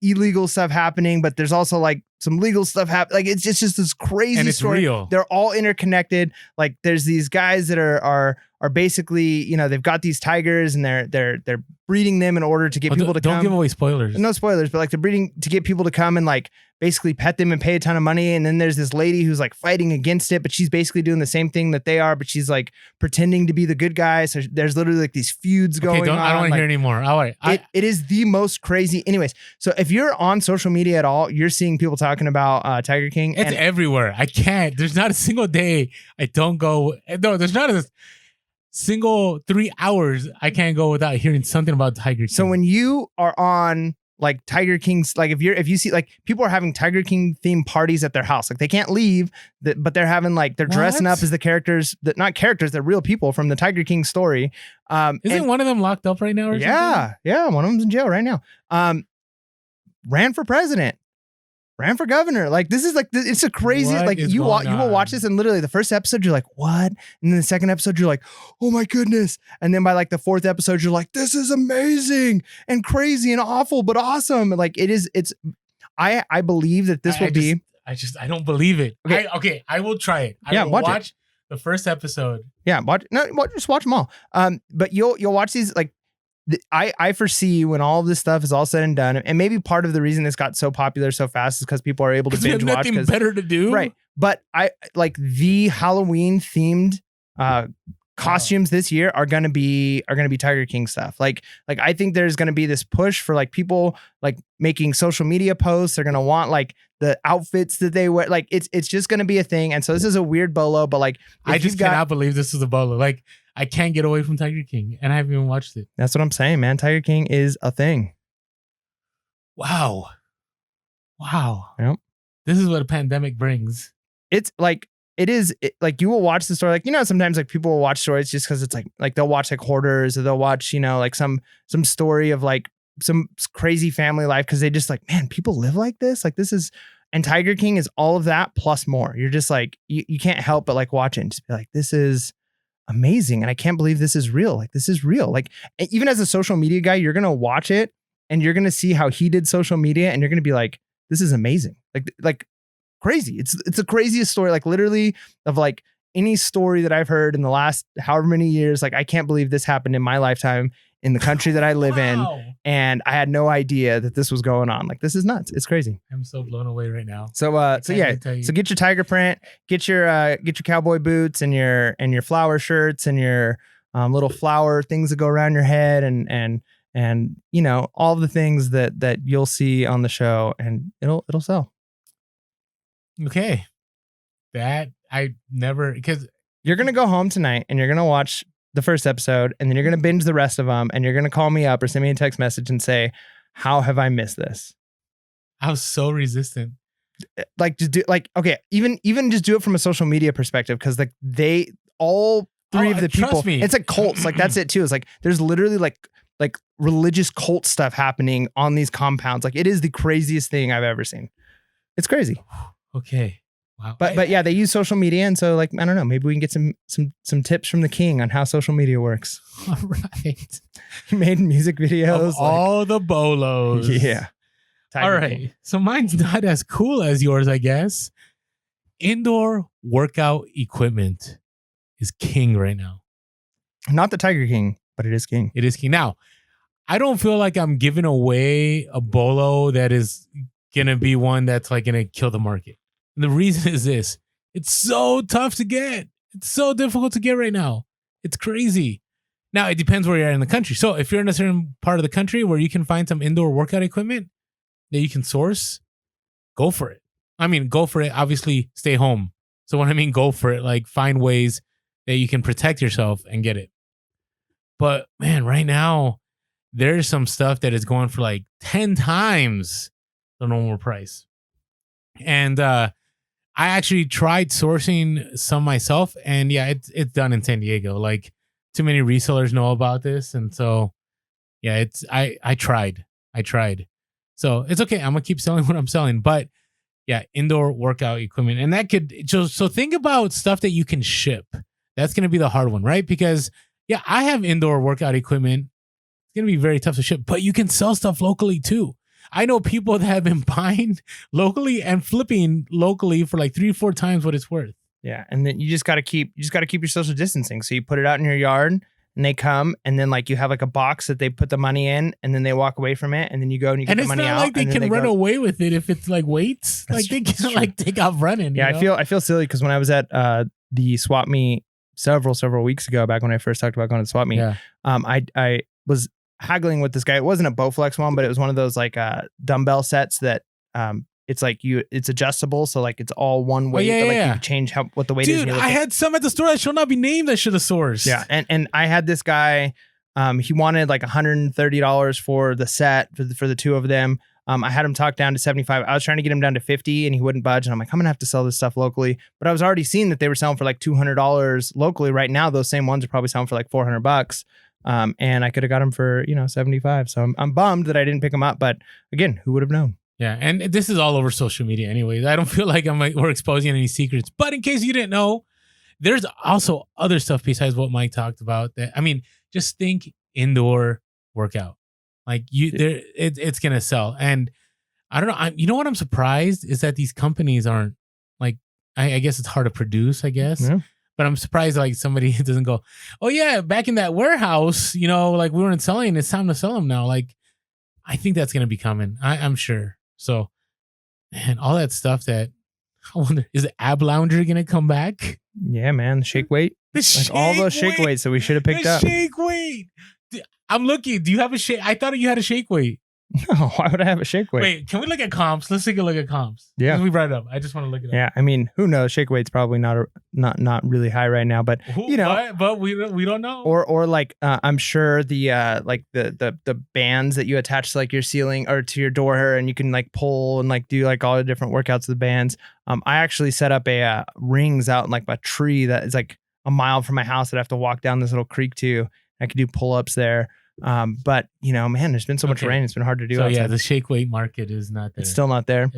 illegal stuff happening, but there's also like some legal stuff happening. Like it's just this crazy and it's story. Real. They're all interconnected. Like there's these guys that are basically, they've got these tigers and they're breeding them in order to get people to come. Don't give away spoilers. No spoilers, but like they're breeding to get people to come and like basically pet them and pay a ton of money. And then there's this lady who's like fighting against it, but she's basically doing the same thing that they are, but she's like pretending to be the good guy. So there's literally like these feuds going on. I don't want to hear anymore. All right. It is the most crazy. Anyways, so if you're on social media at all, you're seeing people talking about Tiger King. It's everywhere. I can't. There's not a single day I don't go. No, there's not a single 3 hours I can't go without hearing something about Tiger King. So when you are on like Tiger King's, like if you see like people are having Tiger King themed parties at their house, like they can't leave, but they're having like they're dressing up as the characters, that not characters, they're real people from the Tiger King story. Isn't one of them locked up right now? Or something? Yeah, one of them's in jail right now. Ran for president. Ran for governor. Like this is like it's a crazy like you will watch this and literally the first episode you're like what, and then the second episode you're like oh my goodness, and then by like the 4th episode you're like this is amazing and crazy and awful but awesome. Like I believe that this will be. I don't believe it. Okay, I will try it. I will watch The first episode. Yeah, just watch them all. But you'll watch these like. I foresee when all of this stuff is all said and done, and maybe part of the reason this got so popular so fast is because people are able to binge watch. Nothing better to do, right? But I like the Halloween themed costumes this year are gonna be Tiger King stuff. Like I think there's gonna be this push for like people like making social media posts. They're gonna want like the outfits that they wear. Like it's just gonna be a thing. And so this is a weird bolo, but like I just cannot believe this is a bolo. Like I can't get away from Tiger King, and I haven't even watched it. That's what I'm saying, man. Tiger King is a thing. Wow. Yep. This is what a pandemic brings. It's like like you will watch the story, like, you know, sometimes like people will watch stories just because it's like they'll watch like hoarders, or they'll watch, you know, like some story of like some crazy family life because they just like, man, people live like this. Like this is, and Tiger King is all of that plus more. You're just like you can't help but like watch it and just be like, this is amazing, and I can't believe this is real. Like this is real. Like even as a social media guy, you're gonna watch it and you're gonna see how he did social media, and you're gonna be like, this is amazing. Like crazy. It's the craziest story, like literally of like any story that I've heard in the last however many years. Like I can't believe this happened in my lifetime in the country that I live in, and I had no idea that this was going on. Like this is nuts. It's crazy. I'm so blown away right now. So yeah. So get your tiger print, get your cowboy boots and your flower shirts and your little flower things that go around your head, and you know, all the things that you'll see on the show, and it'll sell. Okay. That I never, because you're going to go home tonight and you're going to watch the first episode, and then you're going to binge the rest of them, and you're going to call me up or send me a text message and say, how have I missed this? I was so resistant. Like just do like, okay, even just do it from a social media perspective. Cause like all three of the people, it's like cults. Like that's it too. It's like, there's literally like religious cult stuff happening on these compounds. Like it is the craziest thing I've ever seen. It's crazy. Okay. Wow. But yeah, they use social media, and so like I don't know, maybe we can get some tips from the king on how social media works. All right. He made music videos. Of all the bolos. Yeah. All right. So mine's not as cool as yours, I guess. Indoor workout equipment is king right now. Not the Tiger King, but it is king. It is king. Now, I don't feel like I'm giving away a bolo that is going to be one that's like going to kill the market. And the reason is this. It's so tough to get. It's so difficult to get right now. It's crazy. Now, it depends where you're at in the country. So if you're in a certain part of the country where you can find some indoor workout equipment that you can source, go for it. I mean, go for it. Obviously, stay home. So when I mean go for it, like find ways that you can protect yourself and get it. But man, right now, there's some stuff that is going for like 10 times the normal price. And I actually tried sourcing some myself, and yeah, it's done in San Diego. Like too many resellers know about this, and so yeah, I tried. So it's okay. I'm gonna keep selling what I'm selling, but yeah, indoor workout equipment, and that could so think about stuff that you can ship. That's gonna be the hard one, right? Because yeah, I have indoor workout equipment. It's gonna be very tough to ship, but you can sell stuff locally too. I know people that have been buying locally and flipping locally for like 3 or 4 times what it's worth. Yeah, and then you just got to keep your social distancing. So you put it out in your yard, and they come, and then like you have like a box that they put the money in, and then they walk away from it, and then you go and you get the money out. And it's not like they can run away with it if it's like weights. Like they can like take off running. Yeah, you know? I feel silly because when I was at the swap meet several weeks ago, back when I first talked about going to the swap meet, I was haggling with this guy. It wasn't a Bowflex one, but it was one of those like dumbbell sets that it's like it's adjustable, so like it's all one weight. You can change what the weight is. Dude, I had some at the store that shall not be named. I should have sourced. Yeah, and I had this guy. He wanted like $130 for the set for the two of them. I had him talk down to 75. I was trying to get him down to 50, and he wouldn't budge. And I'm like, I'm gonna have to sell this stuff locally. But I was already seeing that they were selling for like $200 locally. Right now, those same ones are probably selling for like $400. And I could have got him for 75. So I'm bummed that I didn't pick him up. But again, who would have known? Yeah, and this is all over social media anyways. I don't feel like we're exposing any secrets. But in case you didn't know, there's also other stuff besides what Mike talked about. That I mean, just think indoor workout. Like it's gonna sell. And I don't know. You know what I'm surprised is that these companies aren't like. I guess it's hard to produce. I guess, But I'm surprised like somebody doesn't go, oh yeah, back in that warehouse, like we weren't selling. It's time to sell them now. Like, I think that's gonna be coming. I'm sure. So, and all that stuff that I wonder, is the ab lounger gonna come back? Yeah, man. The shake weight. All those shake weights that we should have picked up. Shake weight. I'm looking. Do you have a shake? I thought you had a shake weight. No, why would I have a shake weight? Wait, can we look at comps? Let's take a look at comps. Yeah, we brought it up. I just want to look it up. Yeah, I mean, who knows? Shake weight's probably not really high right now, but but we don't know. Or like I'm sure the like the bands that you attach to like your ceiling or to your door, and you can like pull and like do like all the different workouts of the bands. I actually set up a rings out in like a tree that is like a mile from my house that I have to walk down this little creek to. I could do pull-ups there. But man, there's been so much rain. It's been hard to do. So outside. Yeah, the shake weight market is not there. It's still not there.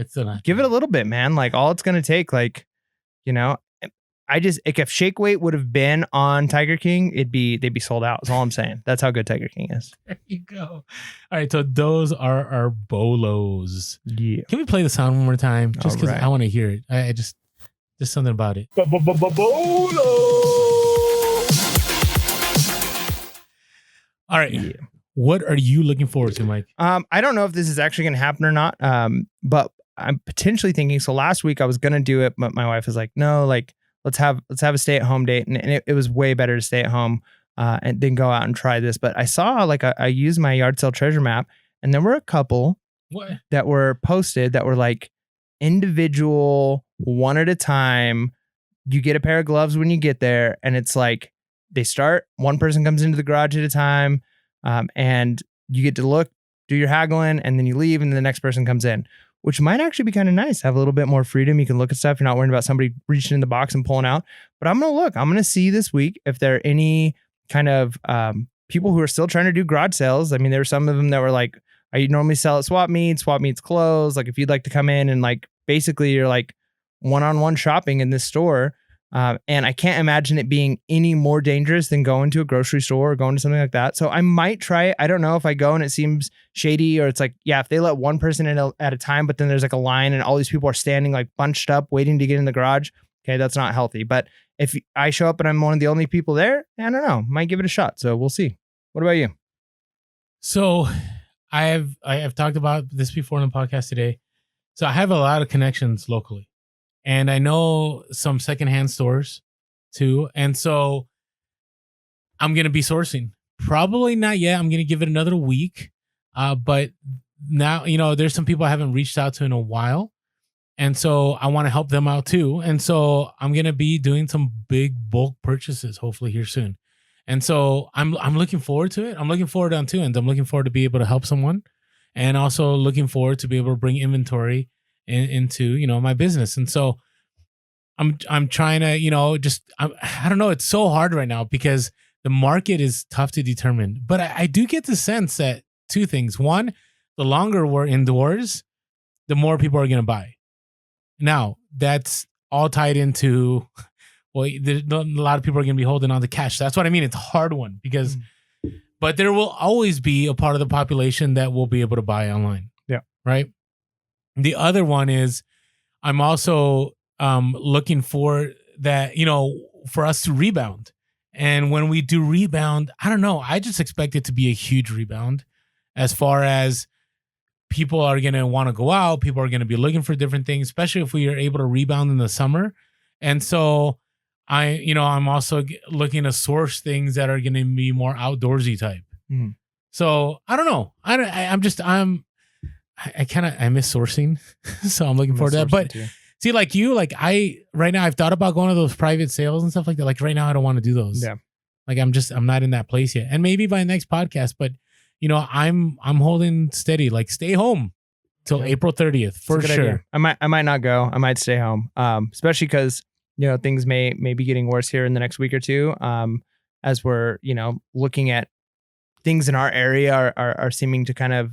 Give it a little bit, man. Like all it's going to take, like, if shake weight would have been on Tiger King, they'd be sold out. That's all I'm saying. That's how good Tiger King is. There you go. All right. So those are our BOLOS. Yeah. Can we play the sound one more time? Just because I want to hear it. I just something about it. BOLOS. All right. Yeah. What are you looking forward to, Mike? I don't know if this is actually going to happen or not. But I'm potentially thinking. So last week I was going to do it, but my wife was like, "No, like let's have a stay at home date," and it was way better to stay at home and then go out and try this. But I saw like I used my yard sale treasure map, and there were a couple that were posted that were like individual, one at a time. You get a pair of gloves when you get there, and it's like. They start, one person comes into the garage at a time, and you get to look, do your haggling, and then you leave, and then the next person comes in, which might actually be kind of nice. Have a little bit more freedom. You can look at stuff. You're not worrying about somebody reaching in the box and pulling out. But I'm going to look. I'm going to see this week if there are any kind of people who are still trying to do garage sales. I mean, there were some of them that were like, I normally sell at swap meets closed. Like if you'd like to come in and like, basically you're like one-on-one shopping in this store. And I can't imagine it being any more dangerous than going to a grocery store or going to something like that. So I might try it. I don't know if I go and it seems shady or it's like, yeah, if they let one person in at a time, but then there's like a line and all these people are standing like bunched up waiting to get in the garage. Okay, that's not healthy. But if I show up and I'm one of the only people there, I don't know, might give it a shot. So we'll see. What about you? So I have talked about this before in the podcast today. So I have a lot of connections locally. And I know some secondhand stores too. And so I'm going to be sourcing. Probably not yet. I'm going to give it another week. But now, there's some people I haven't reached out to in a while. And so I want to help them out too. And so I'm going to be doing some big bulk purchases, hopefully here soon. And so I'm looking forward to it. I'm looking forward on two ends. I'm looking forward to be able to help someone and also looking forward to be able to bring inventory into my business. And so I'm trying to I don't know, it's so hard right now because the market is tough to determine, but I do get the sense that two things. One, the longer we're indoors, the more people are going to buy. Now that's all tied into a lot of people are going to be holding on to cash. That's what I mean. It's a hard one because but there will always be a part of the population that will be able to buy online. Yeah. Right. The other one is I'm also looking for that, for us to rebound. And when we do rebound, I don't know. I just expect it to be a huge rebound as far as people are going to want to go out. People are going to be looking for different things, especially if we are able to rebound in the summer. And so I'm also looking to source things that are going to be more outdoorsy type. Mm. So I don't know. I miss sourcing. So I'm looking forward to that. But too. See, like you, right now I've thought about going to those private sales and stuff like that. Like right now I don't want to do those. Yeah. Like I'm not in that place yet. And maybe by next podcast, but I'm holding steady, like stay home till April 30th for sure. Idea. I might not go. I might stay home. Especially because, things may be getting worse here in the next week or two. As we're, looking at things in our area are seeming to kind of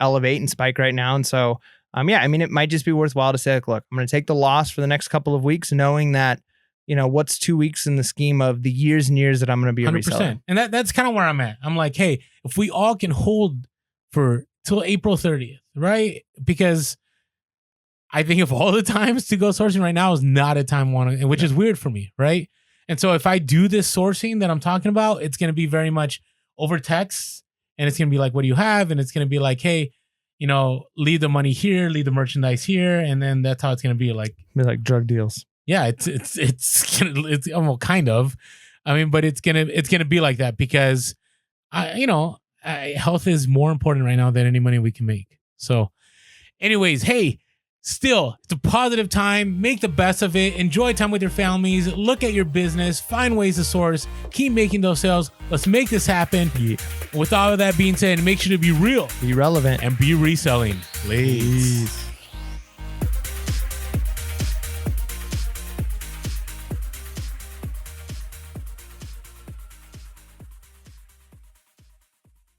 elevate and spike right now. And so, it might just be worthwhile to say, like, look, I'm going to take the loss for the next couple of weeks, knowing that, what's 2 weeks in the scheme of the years and years that I'm going to be a 100%. Reseller. And that's kind of where I'm at. I'm like, hey, if we all can hold for till April 30th, right? Because I think of all the times to go sourcing right now is not a time which is weird for me, right? And so if I do this sourcing that I'm talking about, it's going to be very much over text, and it's going to be like, what do you have? And it's going to be like, hey, leave the money here, leave the merchandise here. And then that's how it's going to be like drug deals. Yeah, it's well, kind of. I mean, but it's gonna be like that because health is more important right now than any money we can make. So, anyways, hey, still, it's a positive time. Make the best of it. Enjoy time with your families. Look at your business. Find ways to source. Keep making those sales. Let's make this happen. Yeah. With all of that being said, make sure to be real, be relevant, and be reselling. Please.